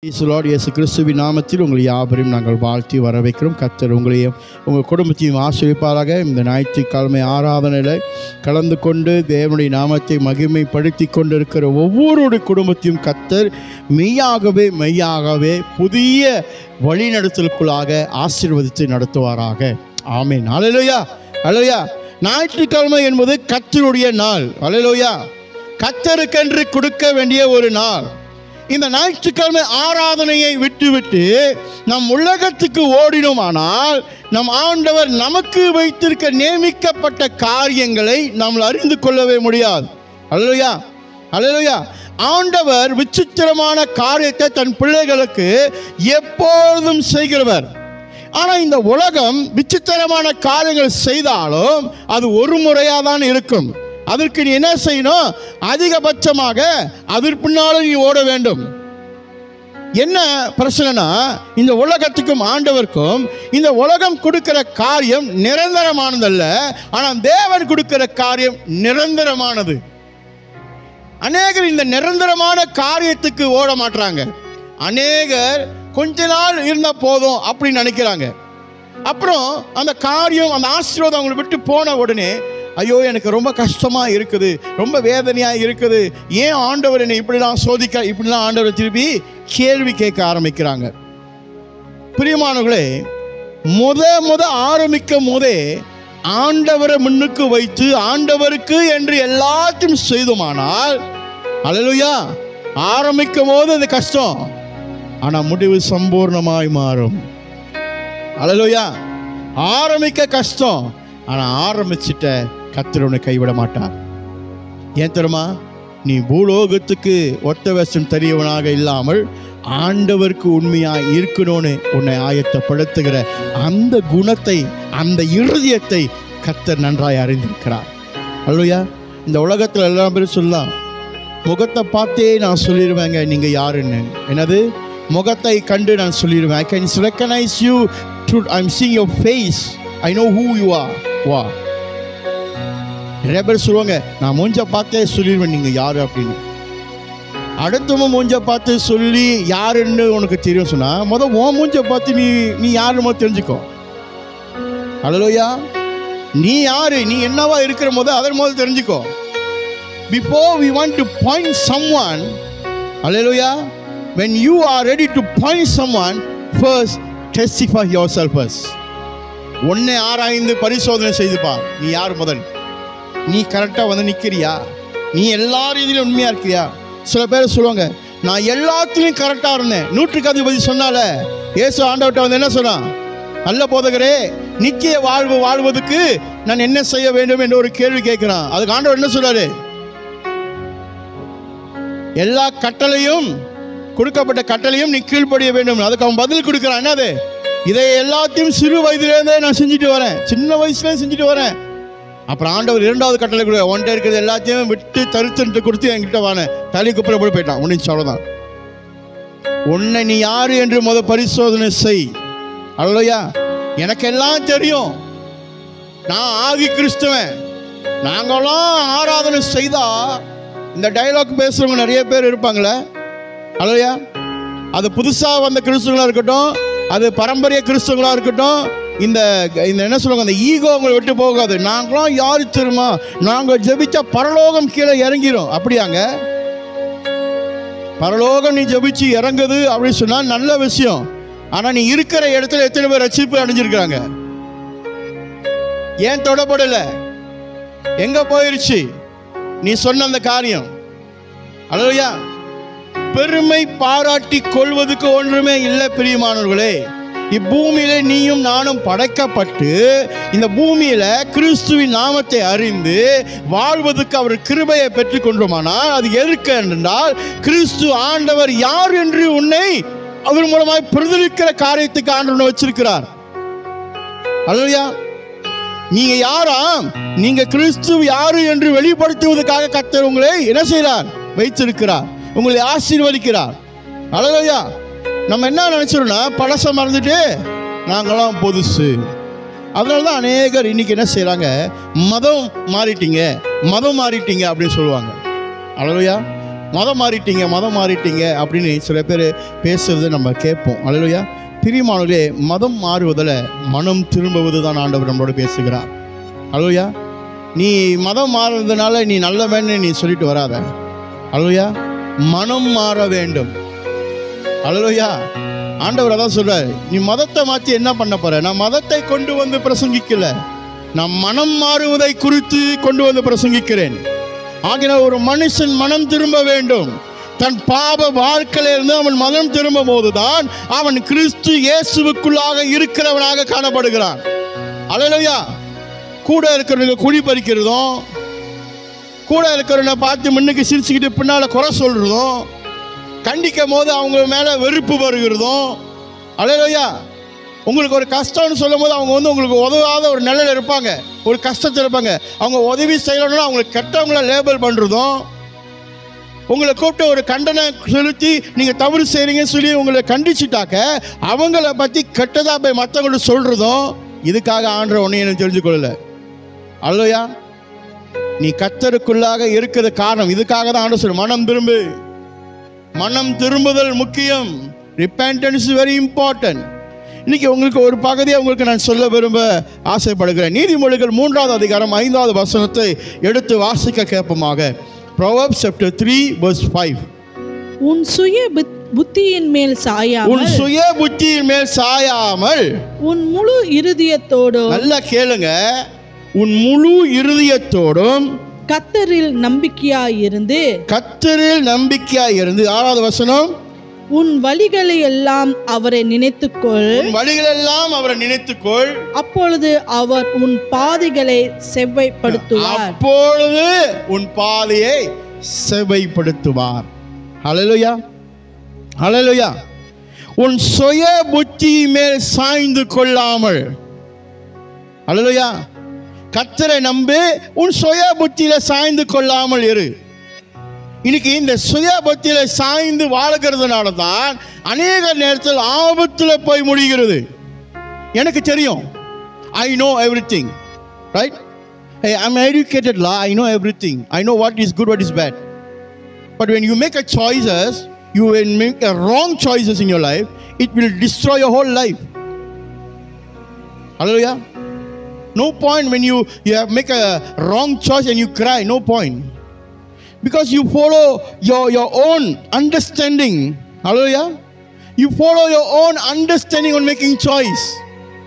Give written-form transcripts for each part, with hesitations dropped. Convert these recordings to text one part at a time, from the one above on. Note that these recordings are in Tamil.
இயேசு கிறிஸ்துவின் நாமத்தில் உங்கள் யாவரையும் நாங்கள் வாழ்த்தி வரவேற்கிறோம். கர்த்தர் உங்களையும் உங்கள் குடும்பத்தையும் ஆசீர்வதிப்பாராக. இந்த ஞாயிற்றுக்கிழமை ஆராதனையில் கலந்து கொண்டு தேவனுடைய நாமத்தை மகிமைப்படுத்தி கொண்டிருக்கிற ஒவ்வொரு குடும்பத்தையும் கர்த்தர் மெய்யாகவே புதிய வழிநடத்தலுக்குள்ளாக ஆசீர்வதித்து நடத்துவாராக. ஆமென். அல்லேலூயா, அல்லேலூயா. ஞாயிற்றுக்கிழமை என்பது கர்த்தருடைய நாள். அல்லேலூயா. கர்த்தருக்கென்று கொடுக்க வேண்டிய ஒரு நாள். இந்த ஞாயிற்றுக்கிழமை ஆராதனையை விட்டுவிட்டு நம் உலகத்துக்கு ஓடினோமானால் நம் ஆண்டவர் நமக்கு வைத்திருக்க நியமிக்கப்பட்ட காரியங்களை நாம் அறிந்து கொள்ளவே முடியாது. அல்லேலூயா, அல்லேலூயா. ஆண்டவர் விசித்திரமான காரியத்தை தன் பிள்ளைகளுக்கு எப்பொழுதும் செய்கிறவர். ஆனால் இந்த உலகம் விசித்திரமான காரியங்கள் செய்தாலும் அது ஒரு முறையாக தான் இருக்கும். அதற்கு நீ என்ன செய்யணும்? அதிகபட்சமாக அதற்கு பின்னாலும் நீ ஓட வேண்டும். என்ன பிரச்சனைனா, இந்த உலகத்துக்கும் ஆண்டவருக்கும் இந்த உலகம் கொடுக்கிற காரியம் நிரந்தரமானதல்ல, ஆனால் தேவன் கொடுக்கிற காரியம் நிரந்தரமானது. அநேகர் இந்த நிரந்தரமான காரியத்துக்கு ஓட மாட்டாங்க. அநேகர் கொஞ்ச நாள் இருந்த போதும் அப்படின்னு நினைக்கிறாங்க. அப்புறம் அந்த காரியம், அந்த ஆசீர்வாதம் அவங்களை விட்டு போன உடனே, ஐயோ எனக்கு ரொம்ப கஷ்டமாக இருக்குது, ரொம்ப வேதனையாக இருக்குது, ஏன் ஆண்டவர் என்னை இப்படிலாம் இப்படிலாம் ஆண்டவரை திருப்பி கேள்வி கேட்க ஆரம்பிக்கிறாங்க. பிரியமானவர்களே, முத ஆரம்பிக்கும் போதே ஆண்டவரை முன்னுக்கு வைத்து ஆண்டவருக்கு என்று எல்லாத்தையும் செய்தோமானால், அல்லேலூயா, ஆரம்பிக்கும் போது அது கஷ்டம், ஆனால் முடிவு சம்பூர்ணமாய் மாறும். அல்லேலூயா. ஆரம்பிக்க கஷ்டம், ஆனால் ஆரம்பிச்சிட்ட கர்த்தர் உன்னை கைவிட மாட்டார். ஏன் தெரியுமா? நீ பூலோகத்துக்கு ஒத்த வேஷம் தெரியவனாக இல்லாமல் ஆண்டவருக்கு உண்மையாக இருக்கணும்னு உன்னை ஆயத்தப்படுத்துகிற அந்த குணத்தை, அந்த இருதயத்தை கர்த்தர் நன்றாய் அறிந்திருக்கிறார். அல்லேலூயா. இந்த உலகத்தில் எல்லா பேரும் சொல்லலாம், முகத்தை பார்த்தே நான் சொல்லிடுவேங்க நீங்கள் யாருன்னு. என்னது? முகத்தை கண்டு நான் சொல்லிடுவேன். I can recognize you through I'm seeing your face. I know who you are. வா. நிறைய பேர் சொல்லுவாங்க, நான் மூஞ்ச பார்த்தே சொல்லிடுவேன் நீங்கள் யார் அப்படின்னு. அடுத்தவன் மூஞ்ச பார்த்து சொல்லி யாருன்னு உனக்கு தெரியும் சொன்னால், முதல் உன் மூஞ்ச பார்த்து நீ யாருன்னு தெரிஞ்சுக்கோ. அல்லேலூயா. நீ யாரு, நீ என்னவா இருக்கிற அதன் முதல் தெரிஞ்சுக்கோ. Before we want to point someone, hallelujah, when you are ready to point someone, first testify yourself first. உன்னை ஆராய்ந்து பரிசோதனை செய்துப்பா. நீ யார் முதல்? நீ கரெக்டாக வந்து நிற்கிறியா? நீ எல்லா ரீதியிலும் உண்மையாக இருக்கிறியா? சில பேர் சொல்லுவாங்க, நான் எல்லாத்துலேயும் கரெக்டாக இருந்தேன், 100க்கு அதிபதி சொன்னால இயேசு ஆண்டவர்கிட்ட வந்து என்ன சொன்னான்? நல்ல போதகரே, நித்திய வாழ்வு வாழ்வதற்கு நான் என்ன செய்ய வேண்டும் என்று ஒரு கேள்வி கேட்கிறான். அதுக்கு ஆண்டவர் என்ன சொல்றாரு? எல்லா கட்டளையும், கொடுக்கப்பட்ட கட்டளையும் நீ கீழ்ப்படிய வேண்டும். அதுக்கு அவன் பதில் கொடுக்குறான். என்னது? இதை எல்லாத்தையும் சிறு வயதிலேருந்தே நான் செஞ்சுட்டு வரேன், சின்ன வயசுலேயே செஞ்சுட்டு வரேன். அப்புறம் ஆண்டவர் 2வது கட்டளை கூட, ஒன்றை இருக்கிறது எல்லாத்தையும் விட்டு தருத்துட்டு கொடுத்து என்கிட்ட வானே தலை குப்புற போய் போயிட்டான். உன்னை சொல்லதான், உன்னை நீ யாரு என்று பரிசோதனை செய். அல்லேலூயா. எனக்கு எல்லாம் தெரியும், நான் ஆகி கிறிஸ்துவன். நாங்களாம் ஆராதனை செய்தா இந்த டைலாக் பேசுறவங்க நிறைய பேர் இருப்பாங்களே. அல்லேலூயா. அது புதுசாக வந்த கிறிஸ்துவங்களாக இருக்கட்டும், அது பாரம்பரிய கிறிஸ்துவங்களாக இருக்கட்டும், இந்த என்ன சொல்லுவாங்க, அந்த ஈகோ உங்களை விட்டு போகாது. நாங்களாம் யாரு தெரியுமா, நாங்கள் ஜெபிச்சா பரலோகம் கீழே இறங்கிடும். அப்படியாங்க? பரலோகம் நீ ஜெபிச்சு இறங்குது அப்படின்னு சொன்னால் நல்ல விஷயம். ஆனால் நீ இருக்கிற இடத்துல எத்தனை பேர் ரட்சிப்பு அடைஞ்சிருக்கிறாங்க? ஏன் தொடப்படலை? எங்க போயிருச்சு நீ சொன்ன அந்த காரியம்? அல்லேலூயா. பெருமை பாராட்டி கொள்வதற்கு ஒன்றுமே இல்லை பிரியமானவர்களே. இப்பூமியில நீயும் நானும் படைக்கப்பட்டு இந்த பூமியில கிறிஸ்துவின் நாமத்தை அறிந்து வாழ்வதற்கு அவர் கிருபையை பெற்றுக் கொண்டோமானால் அது எதற்கு என்றால், கிறிஸ்து ஆண்டவர் யார் என்று உன்னை அவர் மூலமாய் பிரதிநிதிக்கிற காரியத்துக்கு ஆண்டவர் வச்சிருக்கிறார். அல்லேலூயா. நீங்க யாராம்? நீங்க கிறிஸ்து யாரு என்று வெளிப்படுத்துவதற்காக கர்த்தர் உங்களை என்ன செய்கிறார்? வைத்திருக்கிறார், உங்களை ஆசீர்வதிக்கிறார். அல்லேலூயா. நம்ம என்ன நினைச்சிரோம்னா, பழசை மறந்துட்டு நாங்களாம் புதுசு. அதனால தான் அநேகர் இன்னைக்கு என்ன செய்கிறாங்க, மதம் மாறிட்டீங்க அப்படின்னு சொல்லுவாங்க. அல்லேலூயா. மதம் மாறிட்டீங்க அப்படின்னு சில பேர் பேசுறது நம்ம கேட்போம். அல்லேலூயா. பிரியமானவர்களே, மதம் மாறுவதில் மனம் திரும்புவது தான் ஆண்டவர் நம்மளோட பேசுகிறார். அல்லேலூயா. நீ மதம் மாறுறதுனால நீ நல்லவன்னு நீ சொல்லிட்டு வராத. அல்லேலூயா. மனம் மாற வேண்டும். அல்லேலூயா. ஆண்டவர் அதான் சொல்றார், நீ மதத்தை மாற்றி என்ன பண்ண போற? நான் மதத்தை கொண்டு வந்து பிரசங்கிக்கல, நான் மனம் மாறுவதை குறித்து கொண்டு வந்து பிரசங்கிக்கிறேன். ஆகினால் ஒரு மனுஷன் மனம் திரும்ப வேண்டும். தன் பாவ வாழ்க்கையிலிருந்து அவன் மனம் திரும்பும் போதுதான் அவன் கிறிஸ்து இயேசுவுக்குள்ளாக இருக்கிறவனாக காணப்படுகிறான். அல்லேலூயா. கூட இருக்கிறவங்க குழி பறிக்கிறதும், கூட இருக்கிறவனை பார்த்து முன்னுக்கு சிரிச்சுக்கிட்டு பின்னால் குறை சொல்றதும், கண்டிக்கும் போது அவங்க மேலே வெறுப்பு வருகிறதும். அல்லேலூயா. உங்களுக்கு ஒரு கஷ்டம்னு சொல்லும் போது அவங்க உங்களுக்கு உதவாத ஒரு நிலையில் இருப்பாங்க, ஒரு கஷ்டத்தில் இருப்பாங்க. அவங்க உதவி செய்யணும்னா அவங்களுக்கு கெட்டவங்கள லேபிள் பண்ணுறதும், உங்களை கூப்பிட்டு ஒரு கண்டனை செலுத்தி நீங்கள் தவறு செய்கிறீங்கன்னு சொல்லி உங்களை கண்டிச்சுட்டாக்க அவங்கள பற்றி கெட்டதாக போய் மற்றவங்களுக்கு சொல்கிறதும், இதுக்காக ஆண்டவர் ஒன்றையும் எனக்கு தெரிஞ்சு கொள்ளலை. அல்லேலூயா. நீ கர்த்தருக்குள்ளாக இருக்கிற காரணம் இதுக்காக தான் ஆண்டவர் சொல்ற, மனம் திரும்பு. மனம் திரும்புதல் முக்கியம். Repentance is very important. இன்னைக்கு உங்களுக்கு ஒரு பகுதியை உங்களுக்கு நான் சொல்ல விரும்ப ஆசைப்படுகிறேன். நீதிமொழிகள் 3வது அதிகாரம் 5வது வசனத்தை எடுத்து வாசிக்க கேட்போமாக. Proverbs chapter 3 verse 5. உன் சுய புத்தியின் மேல் சாயாமல் உன் முழு இருதயத்தோடும், நல்லா கேளுங்க, உன் முழு இருதயத்தோடும் கர்த்தரில் நம்பிக்கையாயிருந்து 6வது வசனம், உன் வழிகளை எல்லாம் அவரை நினைத்துக்கொள், அப்பொழுது அவர் உன் பாதைகளை செவ்வைப்படுத்துவார். ஹல்லேலூயா. ஹல்லேலூயா. உன் சுய புத்தி மேல் சாய்ந்து கொள்ளாமல், ஹல்லேலூயா, கர்த்தரை நம்பி உன் சுய புத்தியில சாய்ந்து கொள்ளாமல் இரு. இன்னைக்கு இந்த சுய புத்தியில சாய்ந்து வாழ்கிறதுனால தான் அநேக நேரத்தில் ஆபத்தில் போய் முடிகிறது. எனக்கு தெரியும், I know everything, right? Hey, I'm educated law, I know everything. I know what is good, what is bad. But when you make a choices, you will make a wrong choices in your life, it will destroy your whole life. Hallelujah. No point when you have make a wrong choice and you cry, no point. Because you follow your own understanding. Hallelujah. You follow your own understanding on making choice.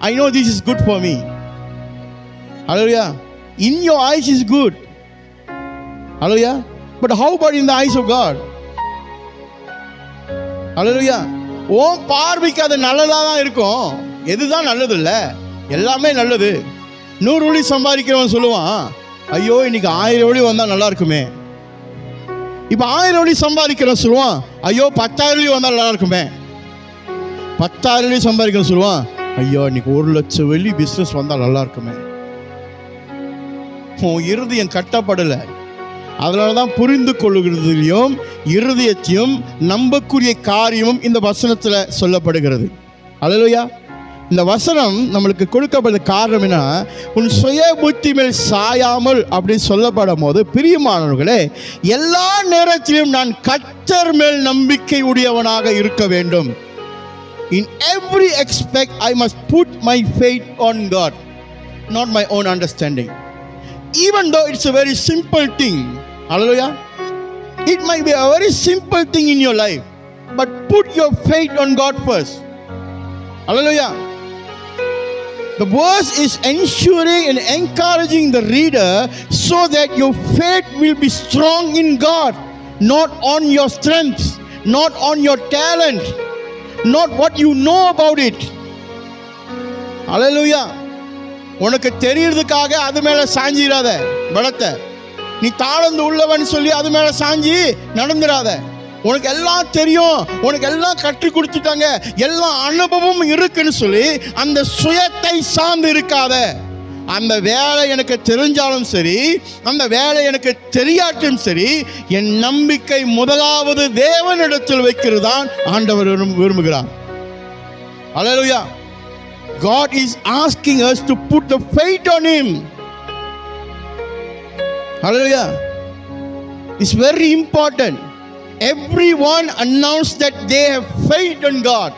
I know this is good for me. Hallelujah. In your eyes is good. Hallelujah. But how about in the eyes of God? Hallelujah. ஓம் பார்வைக்கு அது நல்லதாக தான் இருக்கும். எதுதான் நல்லது இல்லை, எல்லாமே நல்லது. 100 வழி சம்பாதிக்கிறவன் சொல்லுவான், ஐயோ இன்னைக்கு 1000 வழி வந்தால் நல்லா இருக்குமே. இப்போ 1000 வழி சம்பாதிக்கிறவன் சொல்லுவான், ஐயோ 10,000 வழி வந்தால் நல்லா இருக்குமே. 10,000 வழி சம்பாதிக்கிறவன் சொல்லுவான், ஐயோ இன்னைக்கு 1,00,000 வழி பிஸ்னஸ் வந்தால் நல்லா இருக்குமே. உன் இருதயம் கட்டப்படலை. அதனால தான் புரிந்து கொள்ளுகிறதுலையும் இருதயத்தையும் நம்பக்கூடிய காரியமும் இந்த வசனத்தில் சொல்லப்படுகிறது. அல்லேலூயா. இந்த வசனம் நம்மளுக்கு கொடுக்கப்பட்ட காரணம் என்ன? உன் சுய புத்தி மேல் சாயாமல் அப்படின்னு சொல்லப்படும் போது, பிரியமானவர்களே, எல்லா நேரத்திலும் நான் கர்த்தர் மேல் நம்பிக்கை உடையவனாக இருக்க வேண்டும். In every aspect I must put my faith on God, not my own understanding. Even though it's a very simple thing, hallelujah, it might be a very simple thing in your life, but put your faith on God first. Hallelujah. The verse is ensuring and encouraging the reader so that your faith will be strong in God, not on your strength, not on your talent, not what you know about it. Hallelujah. உனக்கு தெரியறதுக்காக அது மேலே சாஞ்சிடாத. பலத்தை நீ தாழ்ந்து உள்ளவன் சொல்லி அது மேலே சாஞ்சி நடந்துடாத. உனக்கு எல்லாம் தெரியும், உனக்கு எல்லாம் கற்றுக் கொடுத்துட்டாங்க, எல்லா அனுபவம் இருக்குன்னு சொல்லி அந்த சுயத்தை சார்ந்து இருக்காத. அந்த வேலை எனக்கு தெரிஞ்சாலும் சரி, அந்த வேலை எனக்கு தெரியாட்டும் சரி, என் நம்பிக்கை முதலாவது தேவனிடத்தில் வைக்கிறது தான் ஆண்டவர் விரும்புகிறார். ஹல்லேலூயா. God is asking us to put the faith on Him. Hallelujah. It's very important. everyone announced that they have faith in God.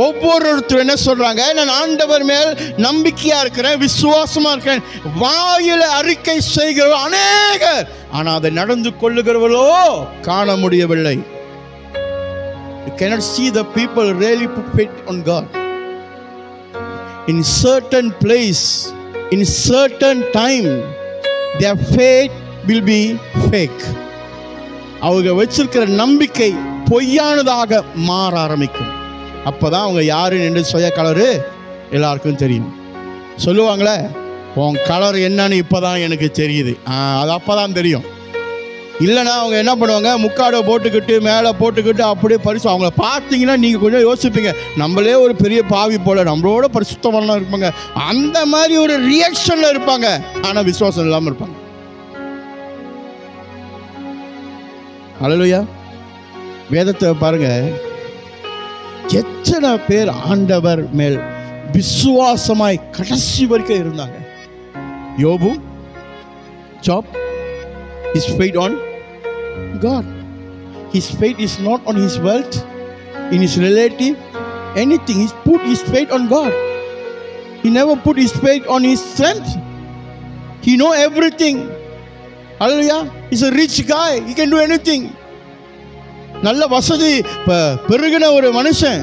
ஒவ்வொருத்தரும் என்ன சொல்றாங்க? நான் ஆண்டவர் மேல் நம்பிக்கையா இருக்கிறேன், விசுவாசமா இருக்கிறேன். வாயில அறிக்கை செய்கிறவர் அநேகர், ஆனா அதை நடந்து கொள்ளுகிறவர்களோ காண முடியவில்லை. You cannot see the people really put faith on God. In certain place, in certain time, their faith will be fake. அவங்க வச்சிருக்கிற நம்பிக்கை பொய்யானதாக மாற ஆரம்பிக்கும். அப்பதான் அவங்க யாரு என்று சுய கலரு எல்லாருக்கும் தெரியும். சொல்லுவாங்களே, உன் கலர் என்னன்னு இப்பதான் எனக்கு தெரியுது, அது அப்பதான் தெரியும். இல்லைன்னா அவங்க என்ன பண்ணுவாங்க, முக்காடை போட்டுக்கிட்டு மேலே போட்டுக்கிட்டு அப்படியே பரிசு. அவங்கள பார்த்தீங்கன்னா நீங்கள் கொஞ்சம் யோசிப்பீங்க, நம்மளே ஒரு பெரிய பாவி போல, நம்மளோட பரிசுத்தவரெலாம் இருப்பாங்க, அந்த மாதிரி ஒரு ரியாக்ஷனில் இருப்பாங்க. ஆனால் விசுவாசம் இல்லாமல் இருப்பாங்க. அல்லேலூயா. வேதத்தை பாருங்க, எத்தனை பேர் ஆண்டவர் மேல் விசுவாசமாய் கடைசி வரைக்கும் இருந்தாங்க. யோபு, job, his faith on God. His faith is not on his wealth, in his relative, anything. He put his faith on God. He never put his faith on his strength. He know everything. Hallelujah. He's a rich guy. He can do anything. நல்ல வசதி பெருகின ஒரு மனுஷன்.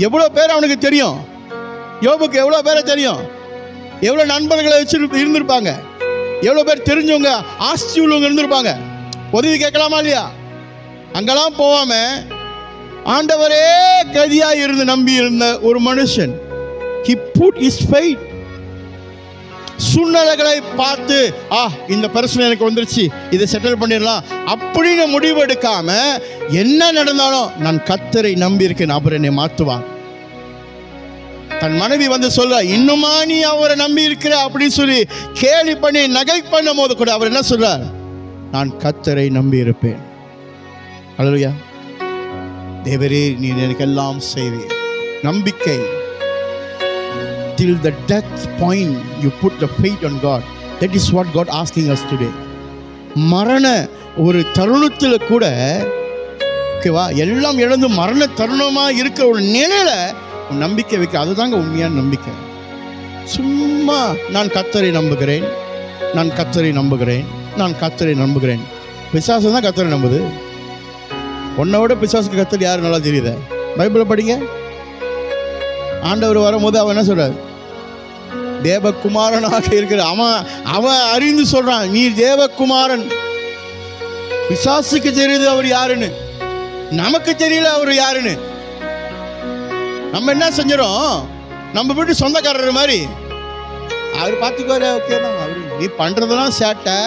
எவ்வளோ பேர் அவனுக்கு தெரியும்? யோபுக்கு எவ்வளோ பேரை தெரியும்? எவ்வளோ நண்பர்களை வச்சு இருந்திருப்பாங்க? எவ்வளோ பேர் தெரிஞ்சவங்க ஆஸ்தி உள்ளவங்க இருந்திருப்பாங்க? உதவி கேட்கலாமா இல்லையா? அங்கெல்லாம் போகாம ஆண்டவரே கதியாக இருந்து நம்பி இருந்த ஒரு மனுஷன். He put his faith. சூழ்நிலைகளை பார்த்து இந்த பிரச்சனை எனக்கு வந்துருச்சு, இதை செட்டில் பண்ணிடலாம் அப்படின்னு முடிவு எடுக்காம, என்ன நடந்தாலும் நான் கர்த்தரை நம்பி இருக்கேன், அவர் என்னை மாற்றுவார். தன் மனைவி வந்து சொல்ல, இன்னுமா நீ அவரை நம்பி இருக்கிற அப்படின்னு சொல்லி கேலி பண்ணி நகை பண்ணும் போது கூட அவர் என்ன சொல்றார்? நான் கர்த்தரை நம்பி இருப்பேன். அல்லேலூயா. தேவரே நீர் எனக்கு எல்லாம் செய்வீர். நம்பிக்கை. Till the death point you put the faith on God. That is what God asking us today. மரண ஒரு தருணத்தில் கூட, ஓகேவா, எல்லாம் இழந்து மரண தருணமாக இருக்கிற ஒரு நிலையில நம்பிக்கை வைக்க, அதுதாங்க உண்மையான நம்பிக்கை. சும்மா நான் கர்த்தரை நம்புகிறேன், நான் கர்த்தரை நம்புகிறேன், நான் கர்த்தரை நம்புகிறேன். பிசாசு தான் கர்த்தரை நம்புது. உன்னோட பிசாசுக்கு கர்த்தர் யாரு நல்லா தெரியுது? பைபிளை படிங்க. ஆண்டவர் வரும்போது அவன் என்ன சொல்றார்? தேவகுமாரனாக இருக்கிற அவன் அறிந்து சொல்றான், நீ தேவகுமாரன். பிசாசுக்கு தெரியுது அவர் யாருன்னு, நமக்கு தெரியல அவர் யாருன்னு. நம்ம என்ன செஞ்சிடும்? நம்ம வீட்டு சொந்தக்காரர் மாதிரி அவர் பார்த்துக்குவாரு. ஓகே தான், அவரு நீ பண்றதெல்லாம் சேட்டை,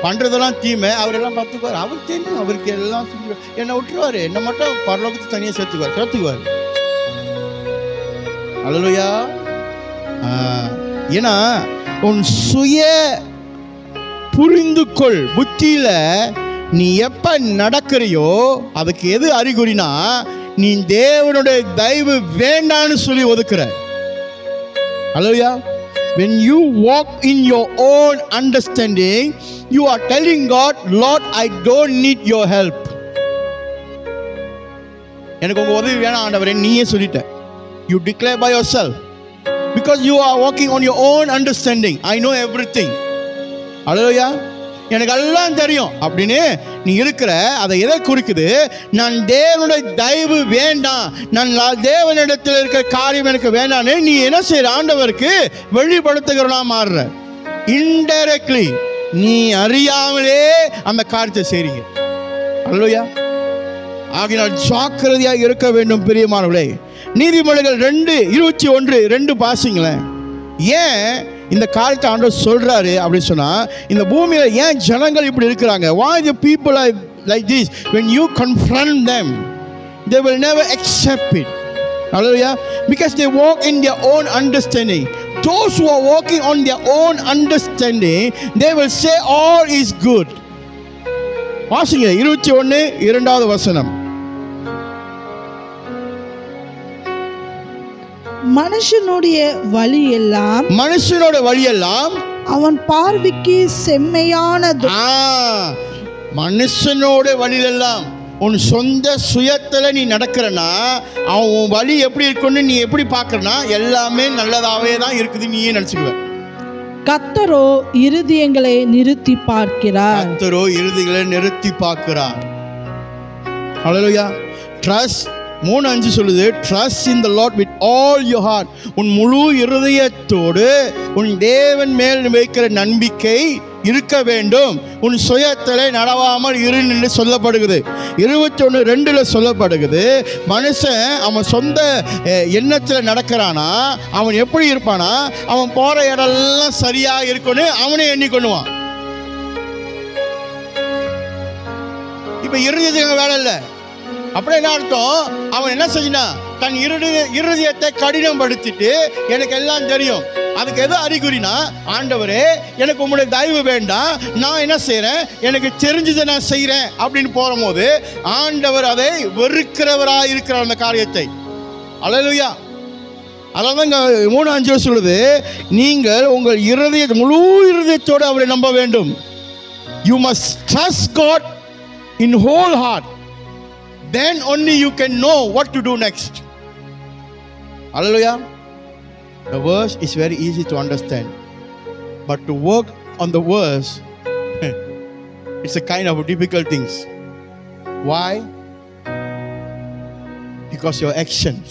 பண்றதெல்லாம் தீமை, அவரெல்லாம் பார்த்துக்குவார். அவருக்கு தெரியும், அவருக்கு எல்லாம் என்னை விட்டுருவாரு, என்னை மட்டும் பரலோகத்துக்கு தனியாக சேர்த்துக்குவார். அல்லேலூயா. ஏன்னா உன் சுய புரிந்துகொள் புத்தியில நீ எப்ப நடக்கிறியோ அதுக்கு எது அறிகுறினா, நீ தேவனுடைய தயவு வேண்டான்னு சொல்லி ஒதுக்குற. அல்லேலூயா. When you walk in your own understanding, you are telling God, Lord, I don't need your help. எனக்கு உங்க உதவி வேணாம் ஆண்டவரே, நீயே சொல்லிட்ட. You declare by yourself, because you are walking on your own understanding. I know everything. Hallelujah. எனக்கு எல்லாம் தெரியும் அப்படின்னு நீ இருக்கிற, அதை எதை குறிக்குது? நான் தேவனுடைய தயவு வேண்டாம், நான் தேவனிடத்தில் இருக்கிற காரியம் எனக்கு வேண்டான்னு நீ என்ன செய்யற? ஆண்டவருக்கு வெளிப்படுத்துகிறவனா மாறுற. இன்டைரக்ட்லி நீ அறியாமலே அந்த காரியத்தை செய்றீங்க. அல்லேலூயா. ஆகினால் ஜாக்கிரதையாக இருக்க வேண்டும் பிரியமானவர்களே. நீதிமொழிகள் 2:21 பாசிங்களேன். ஏன் இந்த காரியத்தை ஆண்டவர் சொல்றாரு அப்படின்னு சொன்னா, இந்த பூமியில ஏன் ஜனங்கள் இப்படி இருக்கிறாங்க? Why the people are like this? When you confront them, they will never accept it. Hallelujah. Because they walk in their own understanding. Those who are walking on their own understanding, they will say all is good. வாசிங்க 21:2 மனுஷனுடைய வழியெல்லாம் அவன் பார்வைக்கு செம்மையானது. மனுஷனோட வழியெல்லாம் உன் சொந்த சுயத்தில் நீ நடக்கிறனா அவன் உன் வழி எப்படி இருக்குன்னு நீ எப்படி பார்க்கறனா எல்லாமே நல்லதாகவே தான் இருக்குது நீயே நினச்சிக்குவ. கர்த்தரோ இருதயங்களை நிறுத்தி பார்க்கிறார். கர்த்தரோ இருதயங்களை நிறுத்தி பார்க்கிறார். ஹல்லேலூயா. ட்ரஸ்ட் 3:5 சொல்லுது, trust in the lord with all your heart. உன் முழு இருதயத்தோடு உன் தேவன் மேல் வைக்கிற நம்பிக்கை இருக்க வேண்டும். உன் சுயத்திலே நடவாமல் இரு என்று சொல்லப்படுகிறது. 21:2 சொல்லப்படுகிறது, மனுஷன் அவன் சொந்த எண்ணத்தில் நடக்கிறானா அவன் எப்படி இருப்பானா, அவன் போற இடம்லாம் சரியா இருக்குன்னு அவனே எண்ணிக்கொள்ளுவான். இப்ப இருதயத்துக்கு வேலை இல்லை. அப்படியே என்ன அர்த்தம், அவன் என்ன செய்யணும், தன் இருதயத்தை கடினப்படுத்திட்டு எனக்கு எல்லாம் தெரியும். அதுக்கு எது அறிகுறினா, ஆண்டவரே எனக்கு உங்களுடைய தயவு வேண்டாம், நான் என்ன செய்கிறேன், எனக்கு தெரிஞ்சதை நான் செய்கிறேன் அப்படின்னு போகும்போது ஆண்டவர் அதை வெறுக்கிறவராக இருக்கிறார் அந்த காரியத்தை. அல்லேலூயா. அதான் இங்கே 3:5 சொல்லுது, நீங்கள் உங்கள் முழு இருதயத்தோடு அவரை நம்ப வேண்டும். You must trust God in whole heart, then only you can know what to do next. Hallelujah. The verse is very easy to understand, but to work on the verse it's a kind of difficult things. Why? Because your actions,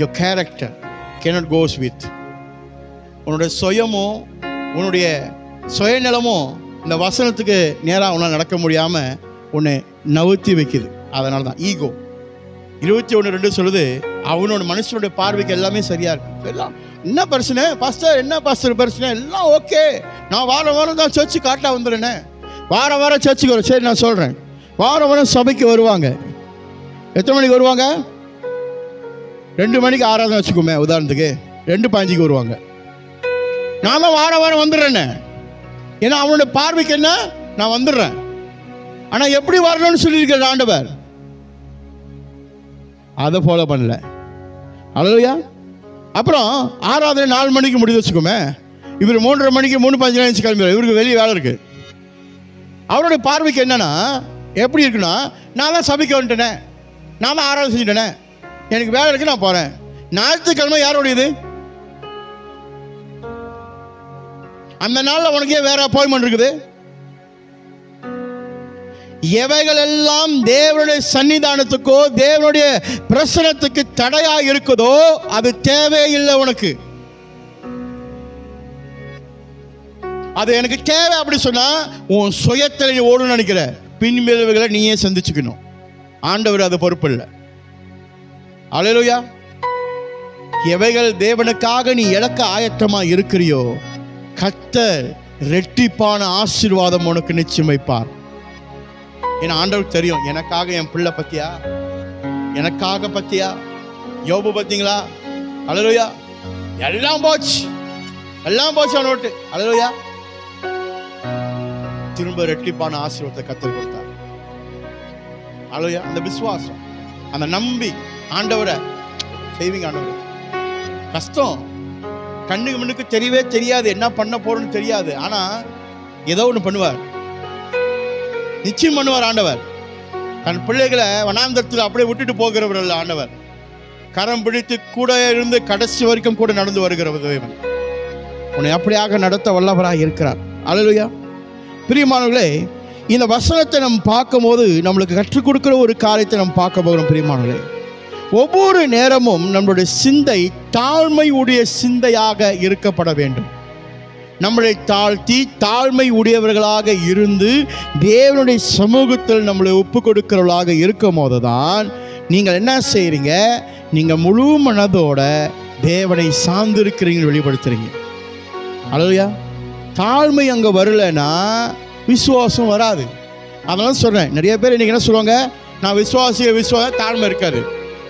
your character cannot goes with. உன்னுடைய சுயமோ உன்னுடைய சுயநலமோ இந்த வசனத்துக்கு நேராக உன்னால் நடக்க முடியாமல் உன்னை நவுத்தி வைக்குது. அதனால தான் ஈகோ. 21:2 சொல்லுது, அவனோட மனுஷனுடைய பார்வைக்கு எல்லாமே சரியா இருக்கு. எல்லாம் என்ன பிரச்சனை பாஸ்டர், என்ன பாஸ்டர் பிரச்சனை, எல்லாம் ஓகே, நான் வாரம் தான் சர்ச்சு காட்டா வந்துடுறேனே, வாரம் சர்ச்சுக்கு வரும். சரி நான் சொல்கிறேன், வாரம் சபைக்கு வருவாங்க. எத்தனை மணிக்கு வருவாங்க? 2 மணிக்கு ஆராதனை வச்சுக்கோமே உதாரணத்துக்கு, 2:15 வருவாங்க. நான் தான் வாரம் வந்துடுறேனே, ஏன்னா அவனுடைய பார்வைக்கு என்ன, நான் வந்துடுறேன். ஆனால் எப்படி வரணும்னு சொல்லியிருக்கிற ஆண்டவர் அதை ஃபாலோ பண்ணல. அல்லேலூயா. அப்புறம் ஆராதனை 4 மணிக்கு முடிவு வச்சுக்கோமே, இவர் 3:30 மணிக்கு 3:15 கிளம்பி, இவருக்கு வெளியே வேலை இருக்கு. அவருடைய பார்வைக்கு என்னன்னா எப்படி இருக்குன்னா, நான் தான் சபைக்கு வந்துட்டேனே, நான் தான் ஆராதனை செஞ்சுட்டேனே, எனக்கு வேலை இருக்கு, நான் போகிறேன். ஞாயிற்றுக்கிழமை யாரோடையது? அந்த நாளில் உனக்கே வேற அப்பாயின்மெண்ட் இருக்குது. எவைகள் எல்லாம் தேவனுடைய சன்னிதானத்துக்கோ தேவனுடைய பிரசனத்துக்கு தடையா இருக்குதோ அது தேவையில்லை உனக்கு. அது எனக்கு தேவை அப்படி சொன்னா உன் சுயத்தில் நீ ஓடுன்னு நினைக்கிற பின்விளைவுகளை நீயே சந்திச்சுக்கணும். ஆண்டவர் அது பொறுப்பு இல்லை. அல்லேலூயா. எவைகள் தேவனுக்காக நீ இழக்க ஆயத்தமா இருக்கிறியோ கர்த்தர் ரெட்டிப்பான ஆசீர்வாதம் உனக்கு நிச்சயம் வைப்பார். ஏன்னா ஆண்டவருக்கு தெரியும், எனக்காக என் பிள்ளை பத்தியா, எனக்காக பத்தியா, யோபு பத்திங்களா? அல்லேலூயா. எல்லாம் போச்சு அவனோட்டு. அல்லேலூயா. திரும்ப ரெட்டிப்பான ஆசீர்வாதத்தை கர்த்தர் கொடுத்தார். அல்லேலூயா. அந்த விசுவாசம், அந்த நம்பி ஆண்டவரை செய்வீங்க. ஆண்டவரை கஷ்டம், கண்ணுக்கு முன்னுக்கு தெரியவே தெரியாது, என்ன பண்ண போறோன்னு தெரியாது. ஆனா ஏதோ ஒன்று பண்ணுவார், நிச்சயம் பண்ணுவார். ஆண்டவர் தன் பிள்ளைகளை வனாந்தரத்தில் அப்படியே விட்டுட்டு போகிறவர் அல்ல. ஆண்டவர் கரம் பிடித்து கூட இருந்து கடைசி வரைக்கும் கூட நடந்து வருகிறவர் தேவன். உன்னை அப்படியாக நடத்த வல்லவராக இருக்கிறார். அல்லேலூயா. பிரியமானவர்களே, இந்த வசனத்தை நம்ம பார்க்கும்போது நம்மளுக்கு கற்றுக் கொடுக்கிற ஒரு காரியத்தை நம்ம பார்க்க போகிறோம். பிரியமானவர்களே, ஒவ்வொரு நேரமும் நம்மளுடைய சிந்தை தாழ்மை உடைய சிந்தையாக இருக்கப்பட வேண்டும். நம்மளை தாழ்த்தி தாழ்மை உடையவர்களாக இருந்து தேவனுடைய சமூகத்தில் நம்மளை ஒப்பு கொடுக்கிறவர்களாக இருக்கும் போது தான் நீங்கள் என்ன செய்கிறீங்க, நீங்கள் முழு மனதோட தேவனை சார்ந்திருக்கிறீங்க, வெளிப்படுத்துறீங்க. அல்லேலூயா. தாழ்மை அங்கே வரலைன்னா விசுவாசம் வராது. அதெல்லாம் சொல்கிறேன். நிறைய பேர் இன்றைக்கி என்ன சொல்லுவாங்க, நான் விசுவாசம் தாழ்மை இருக்காது.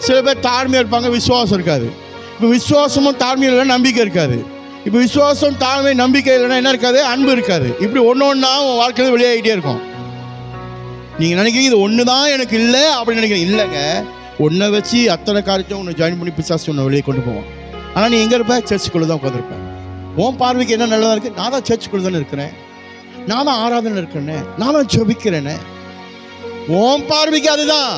சில பேர் தாழ்மையாக இருப்பாங்க, விசுவாசம் இருக்காது. இப்போ விசுவாசமும் தாழ்மையும் இல்லைன்னா நம்பிக்கை இருக்காது. இப்போ விசுவாசம் தாழ்மை நம்பிக்கை இல்லைன்னா என்ன இருக்காது, அன்பு இருக்காது. இப்படி ஒன்றா உன் வாழ்க்கையில் வெளியாகிட்டே இருக்கும். நீங்கள் நினைக்கிறீங்க இது ஒன்று தான் எனக்கு இல்லை அப்படின்னு நினைக்கிறீங்க. இல்லைங்க, ஒன்றை வச்சு அத்தனை காரியத்தையும் ஒன்று ஜாயின் பண்ணி பிசாசு ஒன்று வெளியே கொண்டு போவோம். ஆனால் நீ எங்கே இருப்ப? சர்ச்சுக்குள்ளே தான் உட்காந்துருப்பேன். உன் பார்வைக்கு என்ன நல்லதாக இருக்குது? நான் தான் சர்ச்சுக்குள்ளே தானே இருக்கிறேன், நான் தான் ஆராதனை இருக்கிறேனே, நான் தான் ஜெபிக்கிறேனே. உன் பார்வைக்கு அதுதான்.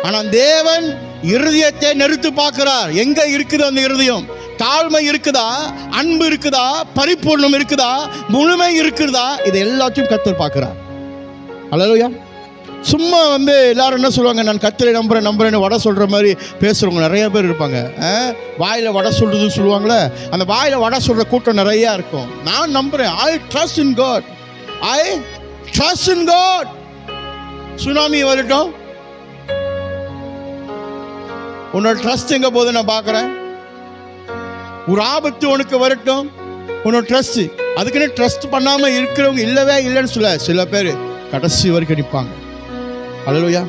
ஆனா தேவன் இருதயத்தை நிறுத்து பார்க்கிறார். எங்க இருக்குது அந்த இருதயம்? தாழ்மை இருக்குதா, அன்பு இருக்குதா, பரிபூர்ணம் இருக்குதா, முழுமை இருக்குதா, இது எல்லாத்தையும் கர்த்தர் பார்க்கிறார். அல்லேலூயா. சும்மா எல்லாரும் என்ன சொல்லுவாங்க, நான் கர்த்தரை நம்புறேன்னு வடை சொல்ற மாதிரி பேசுறவங்க நிறைய பேர் இருப்பாங்க. வாயில வடை சொல்றதுன்னு சொல்லுவாங்களே, அந்த வாயில வடை சொல்ற கூட்டம் நிறைய இருக்கும். நான் நம்புறேன், I trust in God, I trust in God. Tsunami வரட்டும், உன்னோட ட்ரஸ்ட் எங்க போகுது நான் பார்க்குறேன். ஒரு ஆபத்து உனக்கு வரட்டும், உன்னோட ட்ரஸ்ட். அதுக்குன்னு ட்ரஸ்ட் பண்ணாமல் இருக்கிறவங்க இல்லவே இல்லைன்னு சொல்ல, சில பேர் கடைசி வரைக்கும் நிற்பாங்க. அல்லேலூயா.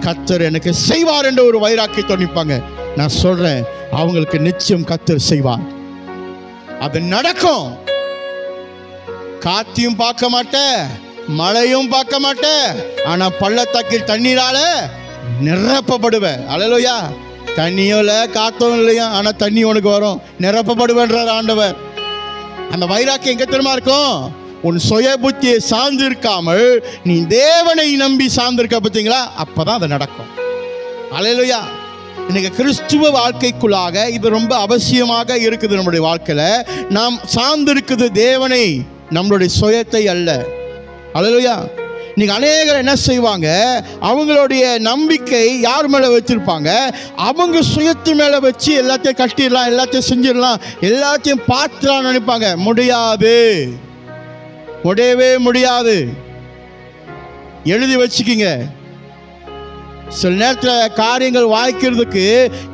கர்த்தர் எனக்கு செய்வார் என்ற ஒரு வைராக்கியத்தை நிற்பாங்க. நான் சொல்றேன், அவங்களுக்கு நிச்சயம் கர்த்தர் செய்வார். அது நடக்கும். காத்தையும் பார்க்க மாட்டேன், மழையும் பார்க்க மாட்டேன், ஆனா பள்ளத்தாக்கில் தண்ணீரால நிரப்பப்படுவேன். அல்லேலூயா. தண்ணியும் இல்லை, காத்தும் இல்லையா, ஆனா தண்ணி உனக்கு வரும், நிரப்பப்படுவேன்றார் ஆண்டவர். அந்த வைராக்கியம் எங்க தெரியுமா இருக்கும்? உன் சுய புத்தியை சார்ந்து இருக்காமல் நீ தேவனை நம்பி சார்ந்திருக்க, பார்த்தீங்களா? அப்பதான் அது நடக்கும். அல்லேலூயா. இன்னைக்கு கிறிஸ்துவ வாழ்க்கைக்குள்ளாக இது ரொம்ப அவசியமாக இருக்குது. நம்முடைய வாழ்க்கையில நாம் சார்ந்திருக்குது தேவனை, நம்மளுடைய சுயத்தை அல்ல. அல்லேலூயா. இன்னைக்கு அநேகர் என்ன செய்வாங்க, அவங்களுடைய நம்பிக்கை யார் மேலே வச்சிருப்பாங்க? அவங்க சுயத்து மேலே வச்சு எல்லாத்தையும் கட்டிடலாம், எல்லாத்தையும் செஞ்சிடலாம், எல்லாத்தையும் பார்த்துலாம் நினைப்பாங்க. முடியாது, முடியவே முடியாது. எழுதி வச்சுக்கிங்க. சில நேரத்தில் காரியங்கள் வாய்க்கிறதுக்கு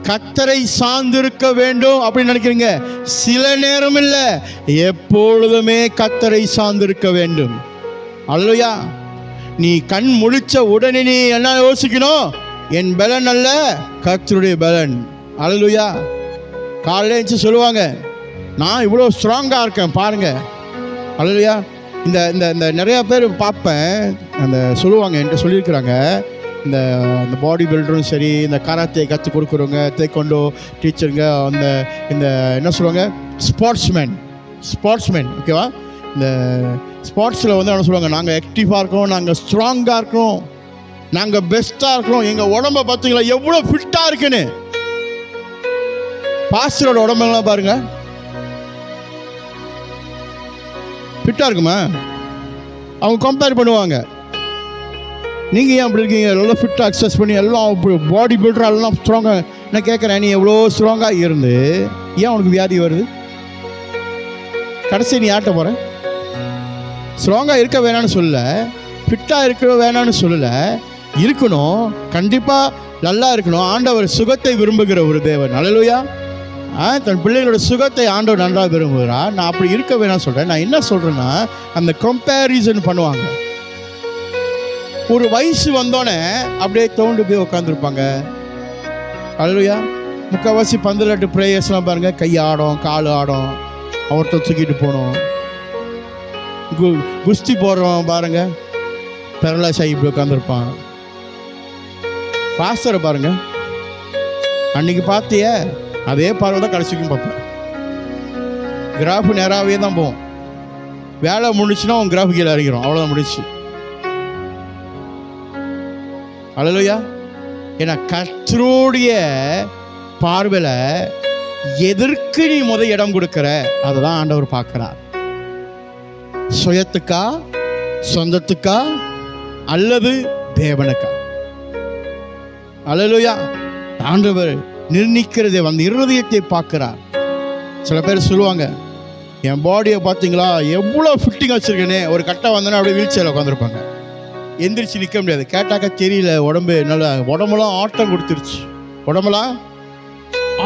கர்த்தரை சார்ந்திருக்க வேண்டும் அப்படின்னு நினைக்கிறீங்க. சில நேரம் இல்லை, எப்பொழுதுமே கர்த்தரை சார்ந்திருக்க வேண்டும். அல்லேலூயா. நீ கண் முழிச்ச உடனே நீ என்ன யோசிக்கணும்? என் பலன் அல்ல, கர்த்தருடைய பலன். அல்லேலூயா. காலையில எழுந்து சொல்லுவாங்க, நான் இவ்வளோ ஸ்ட்ராங்காக இருக்கேன் பாருங்க. அல்லேலூயா. இந்த இந்த இந்த நிறையா பேர் பார்ப்பேன், அந்த சொல்லுவாங்க, என்கிட்ட சொல்லியிருக்கிறாங்க, இந்த இந்த பாடி பில்டரும் சரி, இந்த கராத்தே கற்றுக் கொடுக்குறவங்க, தேக்கொண்டோ டீச்சருங்க, அந்த இந்த என்ன சொல்லுவாங்க, ஸ்போர்ட்ஸ்மேன் ஓகேவா? இந்த ஸ்போர்ட்ஸில் என்ன சொல்லுவாங்க, நாங்கள் ஆக்டிவாக இருக்கோம், நாங்கள் ஸ்ட்ராங்காக இருக்கோம், நாங்கள் பெஸ்ட்டாக இருக்கோம், எங்கள் உடம்பை பார்த்தீங்களா எவ்வளோ ஃபிட்டாக இருக்குன்னு. பாஸ்டரோட உடம்பெல்லாம் பாருங்க, ஃபிட்டாக இருக்குமா? அவங்க கம்பேர் பண்ணுவாங்க, நீங்கள் ஏன் அப்படி இருக்கீங்க, எல்லாம் ஃபிட்டாக எக்ஸசைஸ் பண்ணி எல்லாம் பாடி பில்டர் எல்லாம் ஸ்ட்ராங்காக. நான் கேட்குறேன், நீ எவ்வளோ ஸ்ட்ராங்காக இருந்து ஏன் உனக்கு வியாதி வருது? கடைசி நீ யார்கிட்ட போகிற? ஸ்ட்ராங்காக இருக்க வேணான்னு சொல்லல, ஃபிட்டாக இருக்க வேணான்னு சொல்லலை, இருக்கணும், கண்டிப்பாக நல்லா இருக்கணும். ஆண்டவர் சுகத்தை விரும்புகிற ஒரு தேவன். அல்லேலூயா. தன் பிள்ளைகளோட சுகத்தை ஆண்டவர் நன்றாக விரும்புகிறார். நான் அப்படி இருக்க வேணாம்னு சொல்கிறேன். நான் என்ன சொல்கிறேன்னா, அந்த கம்பேரிசன் பண்ணுவாங்க. ஒரு வயசு வந்தோடனே அப்படியே தோண்டு போய் உட்காந்துருப்பாங்க. அல்லேலூயா. முக்கால்வாசி 18 ப்ரேயர்ஸ்லாம் பாருங்கள், கை ஆடும், கால் ஆடும், அவர்கிட்ட தூக்கிட்டு போகணும். குஸ்தி போடுறவன் பாருங்க, பெரலைஸ் ஆகி இப்படி உட்காந்துருப்பான். பாஸ்டரை பாருங்க, அன்னைக்கு பார்த்திய அதே பார்வை தான் கடைசிக்கும் பார்ப்பேன். கிராஃபு நேராகவே தான் போவோம். வேலை முடிச்சுன்னா உன் கிராஃபு கீழே இறங்கிடும், அவ்வளோதான் முடிச்சு. அல்லேலூயா. ஏன்னா கர்த்தருடைய பார்வையில் எதற்கு நீ இடம் கொடுக்கிற, அதை தான் ஆண்டவர் பார்க்கிறார். சுயத்துக்கா, சொந்தத்துக்கா, அல்லது தேவனுக்கா? அல்லேலூயா. ஆண்டவர் நிர்ணயிக்கிறதே அந்த இருதயத்தை பார்க்கிறார். சில பேர் சொல்லுவாங்க, என் பாடியை பார்த்தீங்களா எவ்வளோ ஃபிட்டிங் வச்சுருக்கேனே, ஒரு கட்டம் வந்தோன்னா அப்படியே வீல் சேரில் உட்காந்துருப்பாங்க, எந்திரிச்சு நிற்க முடியாது. கேட்டாக்கா தெரியல, உடம்பு நல்லா, உடம்புலாம் ஆட்டம் கொடுத்துருச்சு, உடம்புலாம்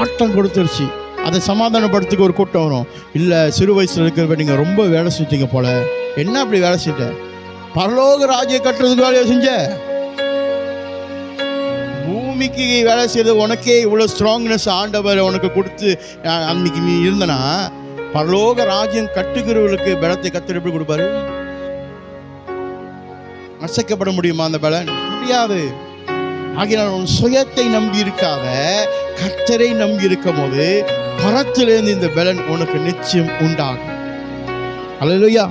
ஆட்டம் கொடுத்துருச்சு. அதை சமாதானப்படுத்துக்கு ஒரு கூட்டம் வரும். இல்லை, சிறு வயசில் இருக்கிறப்ப நீங்கள் ரொம்ப வேலை செஞ்சீங்க போல. என்ன அப்படி வேலை செஞ்ச? பரலோக ராஜ்யம் கட்டுறதுக்கு வேலையை செஞ்ச. பூமிக்கு வேலை செய்து உனக்கே இவ்வளோ ஸ்ட்ராங்னஸ் ஆண்டவர் உனக்கு கொடுத்து அன்னைக்கு நீ இருந்தனா, பரலோக ராஜ்யம் கட்டுகிறவர்களுக்கு பலத்தை கர்த்தர் எப்படி கொடுப்பாரு? அசைக்கப்பட முடியுமா அந்த பலன்? முடியாது. ஆகினால் உன் சுயத்தை நம்பி இருக்காத, கர்த்தரை நம்பி இருக்கும் போது பரத்திலிருந்து இந்த பலன் உனக்கு நிச்சயம் உண்டாகும். அல்லேலூயா.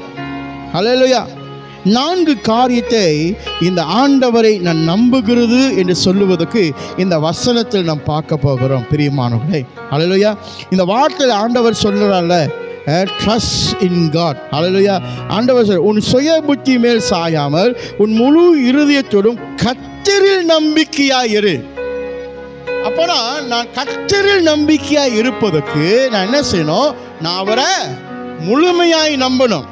அல்லேலூயா. 4 காரியத்தை இந்த ஆண்டவரை நான் நம்புகிறது என்று சொல்லுவதற்கு இந்த வசனத்தில் நாம் பார்க்க போகிறோம் பிரியமானவர்களே. ஹல்லேலூயா. இந்த வார்த்தையில் ஆண்டவர் சொல்றார்ல, ட்ரஸ்ட் இன் காட். ஹல்லேலூயா. ஆண்டவர் சொல்ற, உன் சுய புத்தி மேல் சாயாமல் உன் முழு இருதயத்தோடும் கர்த்தரில் நம்பிக்கையாய் இரு. அப்போனா நான் கர்த்தரில் நம்பிக்கையாய் இருப்பதற்கு நான் என்ன செய்யணும்? நான் அவரை முழுமையாய் நம்பணும்.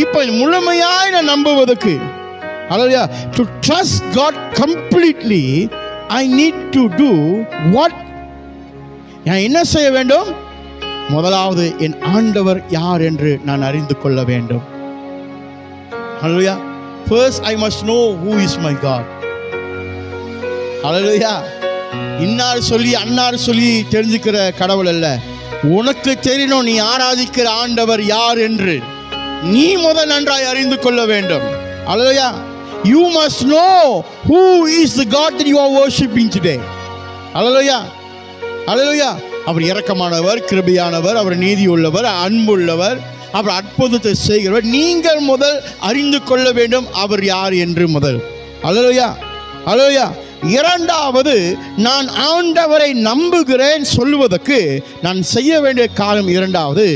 இப்போ முழுமையாய் நான் நம்புவதற்கு, hallelujah, to trust God completely I need to do what. நான் என்ன செய்ய வேண்டும்? முதலாவது என் ஆண்டவர் யார் என்று நான் அறிந்து கொள்ள வேண்டும். ஹல்லேலூயா. First I must know who is my God. ஹல்லேலூயா. இன்னார் சொல்லி அன்னார் சொல்லி தெரிஞ்சுக்கிற கடவுள் அல்ல. உனக்கு தெரியணும் நீ ஆராதிக்கிற ஆண்டவர் யார் என்று நீ முதல் நன்றாய் அறிந்து கொள்ள வேண்டும். ஹல்லேலூயா. You must know who is the God that you are worshiping today. ஹல்லேலூயா. ஹல்லேலூயா. அவர் இரக்கமானவர், கிருபையானவர், அவர் நீதி உள்ளவர், அன்புள்ளவர், அவர் அற்புதத்தை செய்கிறவர். நீங்கள் முதல் அறிந்து கொள்ள வேண்டும் அவர் யார் என்று முதல். ஹல்லேலூயா. ஹல்லேலூயா. இரண்டாவது, நான் ஆண்டவரை நம்புகிறேன் சொல்லுவதற்கு நான் செய்ய வேண்டிய காலம் இரண்டாவது,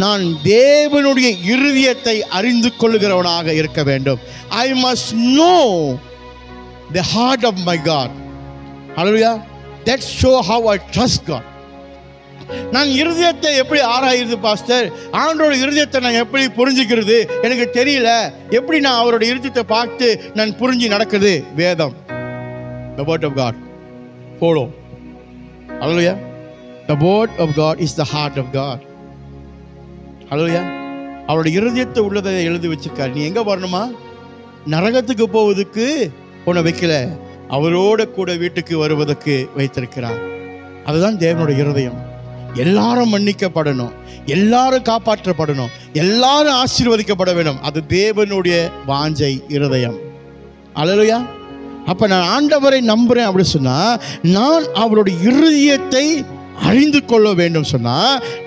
நான் தேவனுடைய இருதயத்தை அறிந்து கொள்ளுகிறவனாக இருக்க வேண்டும். I must know the heart of my God. Hallelujah. That show how I trust God. நான் இருதயத்தை எப்படி ஆராயிறது பாஸ்டர்? ஆண்டவரோட இருதயத்தை நான் எப்படி புரிஞ்சுக்கிறது? எனக்கு தெரியல. எப்படி நான் அவரோட இருதயத்தை பார்த்து நான் புரிஞ்சு நடக்குது? வேதம், the word of God. Follow. Hallelujah. The word of God is the heart of God. Hallelujah. அவருடைய இருதயத்தை உள்ளதை எழுதி வச்சிருக்காரு. நீ எங்க வரணுமா? நரகத்துக்கு போவதுக்கு உன்னை வைக்கல, அவரோட கூட வீட்டுக்கு வருவதற்கு வைத்திருக்கிறார். அதுதான் தேவனுடைய இருதயம். எல்லாரும் மன்னிக்கப்படணும், எல்லாரும் காப்பாற்றப்படணும், எல்லாரும் ஆசீர்வதிக்கப்பட வேண்டும். அது தேவனுடைய வாஞ்சை இருதயம். ஹல்லேலூயா. அப்ப நான் ஆண்டவரை நம்புறேன் அப்படி சொன்னா, நான் அவருடைய இருதயத்தை அறிந்து கொள்ள வேண்டும் சொன்னா,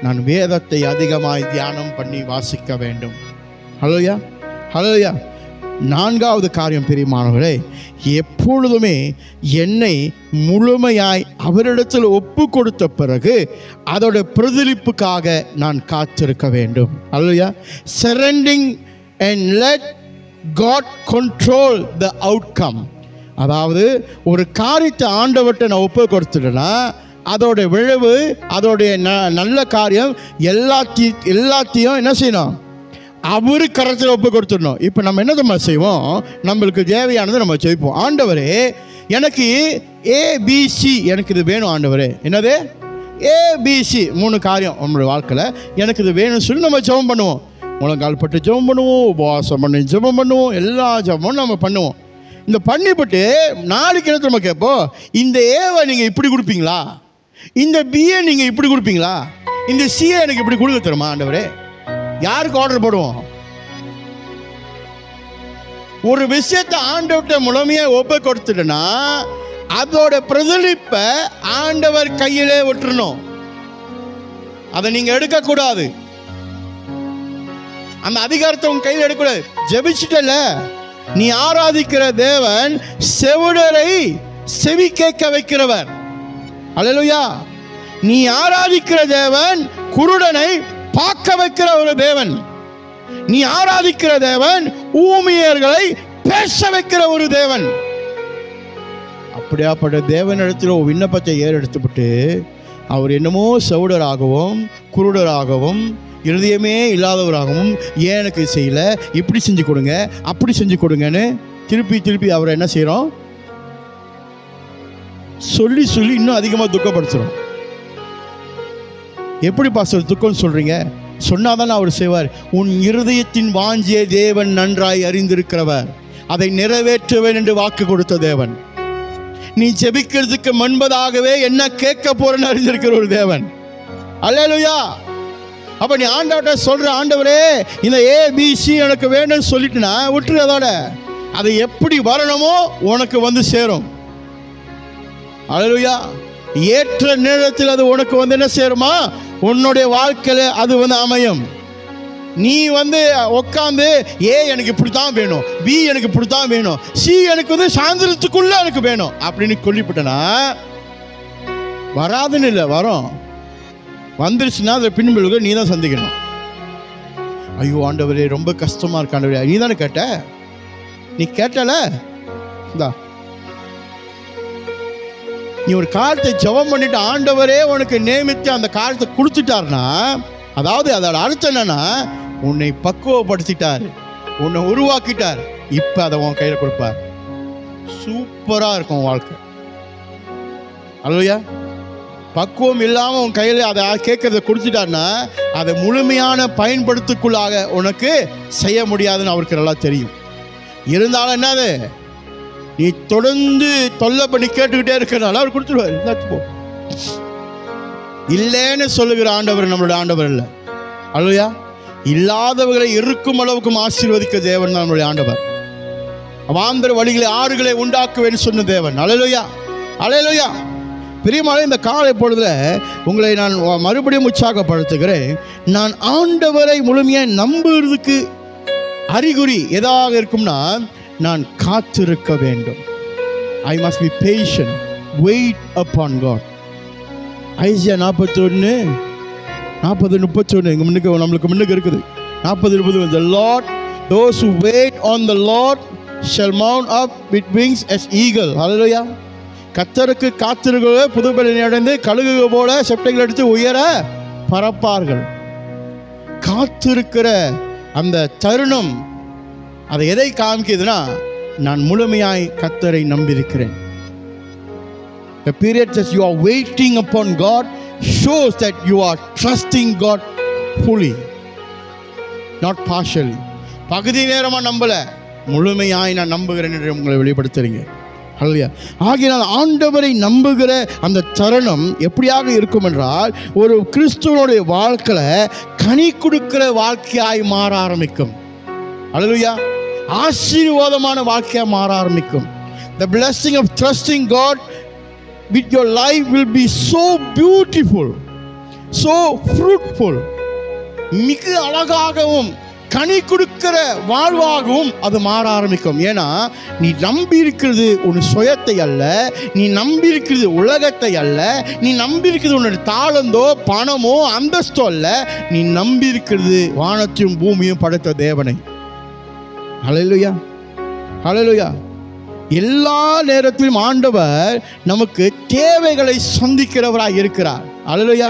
நான் வேதத்தை அதிகமாய் தியானம் பண்ணி வாசிக்க வேண்டும். ஹல்லேலூயா. ஹல்லேலூயா. 4வது காரியம் பிரியமானவர்களே, எப்பொழுதுமே என்னை முழுமையாய் அவரிடத்தில் ஒப்பு கொடுத்த பிறகு அதோட பிரதிலிப்புக்காக நான் காத்திருக்க வேண்டும். Hallelujah. Surrendering and let God control the outcome. அதாவது ஒரு காரியத்தை ஆண்டவர்கிட்ட நான் ஒப்பு கொடுத்துட்டேன்னா அதோட விளைவு, அதோடைய நல்ல காரியம் எல்லாத்தையும் என்ன செய்யணும்? அவரு கரத்தில் ஒப்பு கொடுத்துடணும். இப்போ நம்ம என்ன நம்ம செய்வோம்? நம்மளுக்கு தேவையானதை நம்ம செய்வோம். ஆண்டவரே, எனக்கு ABC எனக்கு இது வேணும் ஆண்டவரே. என்னது? ABC 3 காரியம் நம்மளுடைய வாழ்க்கையில் எனக்கு இது வேணும்னு சொல்லி நம்ம ஜெபம் பண்ணுவோம். முழங்கால் பட்டு ஜெபம் பண்ணுவோம், உபவாசம் பண்ணி ஜெபம் பண்ணுவோம், எல்லா ஜெபமும் நம்ம பண்ணுவோம். இந்த பண்ணிவிட்டு நாளைக்கு என்ன நம்ம கேட்போம்? இந்த ஏவை நீங்கள் இப்படி கொடுப்பீங்களா? இந்த பிஏ நீங்கள் இப்படி கொடுப்பீங்களா? இந்த சிஏ எனக்கு இப்படி கொடுக்க தருமா ஆண்டவரே? யாருக்கு ஆர்டர் போடுவோம்? ஒரு விஷயத்தை ஆண்டவர்கிட்ட முழுமையா ஒப்பு கொடுத்துட்டேன்னா அதோட பிரதிலிப்பை ஆண்டவர் கையிலே விட்டுறணும். அதை நீங்க எடுக்கக்கூடாது. அந்த அதிகாரத்தை உங்க கையில் எடுக்கக்கூடாது. ஜெபிச்சுட்டல, நீ ஆராதிக்கிற தேவன் செவிடரை செவி கேட்க வைக்கிறவர். அல்லேலூயா. நீ ஆராதிக்கிற தேவன் குருடனை பார்க்க வைக்கிற ஒரு தேவன். நீ ஆராதிக்கிற தேவன் ஊமையர்களை பேச வைக்கிற ஒரு தேவன். அப்படியாப்பட்ட தேவனிடத்தில் ஒரு விண்ணப்பத்தை ஏறெடுத்துவிட்டு அவர் என்னமோ செவிடராகவும் குருடராகவும் இருதயமே இல்லாதவராகவும், ஏன் எனக்கு செய்யல, இப்படி செஞ்சு கொடுங்க, அப்படி செஞ்சு கொடுங்கன்னு திருப்பி அவரை என்ன செய்கிறோம்? சொல்லி இன்னும் அதிகமாக துக்கப்படுத்துகிறோம். எப்படி பாஸ்டர் துக்கம் சொல்றீங்க? சொன்னாதான் அவர் செய்வார். உன் இருதயத்தின் வாஞ்சியை தேவன் நன்றாய் அறிந்திருக்கிறவர், அதை நிறைவேற்றுவேன் என்று வாக்கு கொடுத்த தேவன். நீ ஜெபிக்கிறதுக்கு முன்பதாகவே என்ன கேட்க போறேன்னு அறிந்திருக்கிற ஒரு தேவன். அல்லேலூயா. அப்ப நீ ஆண்டவர்கிட்ட சொல்ற, ஆண்டவரே இந்த ABC எனக்கு வேணும்னு சொல்லிட்டுனா விட்டுரு. அதோட அது எப்படி வரணுமோ உனக்கு வந்து சேரும். அல்லேலூயா. ஏற்ற நேரத்தில் அது உனக்கு வந்து என்ன சேருமா? உன்னுடைய வாழ்க்கையில அது வந்து அமையும். நீ உட்காந்து ஏ எனக்கு இப்படி தான் வேணும், பி எனக்கு இப்படி தான் வேணும், சி எனக்கு சாயந்தரத்துக்குள்ள எனக்கு வேணும் அப்படின்னு சொல்லிவிட்டனா வராதுன்னு இல்லை, வரும். வந்துருச்சுன்னா அதை பின்புல நீ தான் சந்திக்கணும். ஐயோ ஆண்டவரே ரொம்ப கஷ்டமா இருக்கு ஆண்டவரே, நீ தானே கேட்ட, நீ கேட்டல. நீ ஒரு காலத்தை ஜெபம் பண்ணிட்டு ஆண்டவரே உனக்கு நியமித்து அந்த காலத்தை கொடுத்துட்டாருன்னா, அதாவது அதோட அர்த்தம் என்னன்னா, உன்னை பக்குவப்படுத்திட்டார், உன்னை உருவாக்கிட்டார், இப்ப அதை உன் கையில கொடுப்பார். சூப்பரா இருக்கும் வாழ்க்கை. அல்லையா? பக்குவம் இல்லாம உன் கையில அதை கேட்கறத கொடுத்துட்டாருன்னா அதை முழுமையான பயன்படுத்துக்குள்ளாக உனக்கு செய்ய முடியாதுன்னு அவருக்கு நல்லா தெரியும். இருந்தாலும் என்னது, நீ தொடர்ந்து தொல்லை பண்ணி கேட்டுக்கிட்டே இருக்கிறனால அவர் கொடுத்துருவார். போ இல்லைன்னு சொல்லுகிற ஆண்டவர் நம்மளுடைய ஆண்டவர் இல்லை. அல்லையா? இல்லாதவர்களை இருக்கும் அளவுக்கு ஆசீர்வதிக்க தேவன் தான் நம்மளுடைய ஆண்டவர். வாந்தர வழிகளை ஆறுகளை உண்டாக்குவேன்னு சொன்ன தேவன். அல்லேலூயா, அல்லேலூயா. பிரியமானவர்களே, இந்த காலை பொழுதுல உங்களை நான் மறுபடியும் உற்சாகப்படுத்துகிறேன். நான் ஆண்டவரை முழுமையாக நம்புறதுக்கு அறிகுறி எதாக இருக்கும்னா, நான் காத்திருக்க வேண்டும். I must be patient, wait upon God. Isaiah 41:40-31 இங்க முன்னுக்கு நம்மளுக்கு முன்னுக்கு இருக்குது. 40-20 The Lord, those who wait on the Lord shall mount up with wings as eagle. Hallelujah. கர்த்தருக்கு காத்திருக்கிற புதுபலனை அடைந்து கழுகு போல செட்டைகள் எடுத்து உயர பறப்பார்கள். காத்திருக்கிற அந்த தருணம் அதை எதை காமிக்குதுன்னா, நான் முழுமையாய் கர்த்தரை நம்பியிருக்கிறேன். The period that you are waiting upon God shows that you are trusting God fully, not partially. பகுதி நேரமா நம்பல, முழுமையாய் நான் நம்புகிறேன் என்று உங்களை வெளிப்படுத்துறீங்க. அல்லையா? ஆகையினால் ஆண்டவரை நம்புகிற அந்த தருணம் எப்படியாக இருக்கும் என்றால், ஒரு கிறிஸ்துவனுடைய வாழ்க்கையில கனி கொடுக்கிற வாழ்க்கையாய் மாற ஆரம்பிக்கும். அல்லேலூயா. ஆசீர்வாதமான வாழ்க்கையாக மாற ஆரம்பிக்கும். The blessing of trusting God with your life will be so beautiful, so fruitful. மிக அழகாகவும் கனி கொடுக்கிற வாழ்வாகவும் அது மாற ஆரம்பிக்கும். ஏன்னா நீ நம்பி இருக்கிறது உன் சுயத்தை அல்ல, நீ நம்பி இருக்கிறது உலகத்தை அல்ல, நீ நம்பி இருக்கிறது உன்னுடைய தாளந்தோ பணமோ அந்தஸ்தோ அல்ல, நீ நம்பி இருக்கிறது வானத்தையும் பூமியும் படைத்த தேவனை. ஹல்லேலூயா, ஹல்லேலூயா. எல்லா நேரத்திலும் ஆண்டவர் நமக்கு தேவைகளை சந்திக்கிறவராக இருக்கிறார். ஹல்லேலூயா.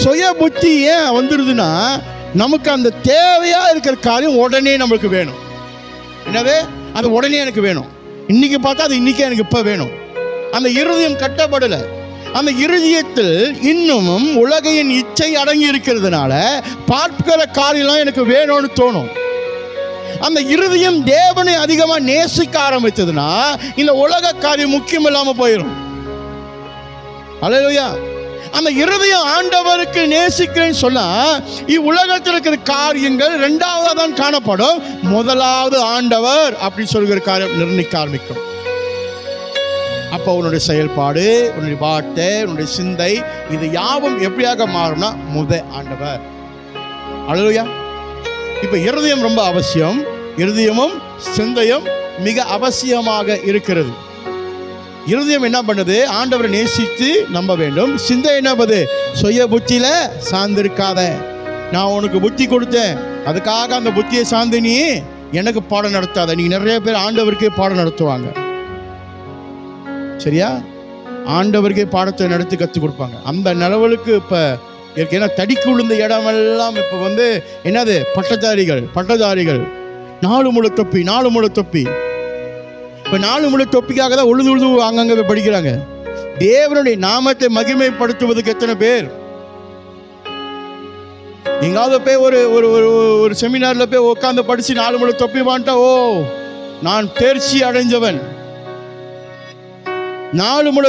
சுய புத்தி ஏன் வந்துடுதுன்னா, நமக்கு அந்த தேவையா இருக்கிற காரியம் உடனே நம்மளுக்கு வேணும். என்னது? அது உடனே எனக்கு வேணும். இன்னைக்கு பார்த்தா அது இன்னைக்கே எனக்கு இப்ப வேணும். அந்த இருதயம் கட்டப்படல. அந்த இருதயத்தில் இன்னமும் உலகையின் இச்சை அடங்கி இருக்கிறதுனால பார்க்கிற காரியம்லாம் எனக்கு வேணும்னு தோணும். அந்த இருதயம் தேவனை அதிகமா நேசிக்க ஆரம்பிச்சதுன்னா இந்த உலக காரியம் முக்கியம் இல்லாம போயிடும். அல்லேலூயா. அந்த இருதயம் ஆண்டவருக்கு நேசிக்கிறேன்னு சொன்னா இவ்வுலகத்தில் இருக்கிற காரியங்கள் இரண்டாவதா தான் காணப்படும். முதலாவது ஆண்டவர் அப்படி சொல்கிற காரியம் நிர்ணயிக்க ஆரம்பிக்கும். அப்போ உன்னுடைய செயல்பாடு, உன்னுடைய வார்த்தை, உன்னுடைய சிந்தை, இது யாவும் எப்படியாக மாறும்னா ஆண்டவர். அல்லேலூயா. இப்போ இருதயம் ரொம்ப அவசியம். இருதயமும் சிந்தையும் மிக அவசியமாக இருக்கிறது. இருதயம் என்ன பண்ணுது? ஆண்டவரை நேசித்து நம்ப வேண்டும். சிந்தை என்ன பண்ணுது? சுய புத்தியில சார்ந்திருக்காத. நான் உனக்கு புத்தி கொடுத்தேன், அதுக்காக அந்த புத்தியை சார்ந்து நீ எனக்கு பாடம் நடத்தாத. நீ நிறைய பேர் ஆண்டவருக்கே பாடம் நடத்துவாங்க. சரியா? ஆண்டவருக்கே பாடத்தை நடத்தி கற்றுக் கொடுப்பாங்க. அந்த நிலவலுக்கு இப்போ ஏன்னா தடிக்கு விழுந்த இடமெல்லாம் இப்போ என்னது? பட்டதாரிகள் 4 முழ தொப்பி 4 முழ தொப்பி. இப்போ 4 முழ தொப்பிக்காக தான் உழுது அங்கங்கே போய் படிக்கிறாங்க. தேவனுடைய நாமத்தை மகிமைப்படுத்துவதுக்கு எத்தனை பேர்? எங்காவது போய் ஒரு செமினார்ல போய் உட்காந்து படிச்சு 4 முழ தொப்பி வாண்டா, ஓ நான் தேர்ச்சி அடைஞ்சவன். 4 முழ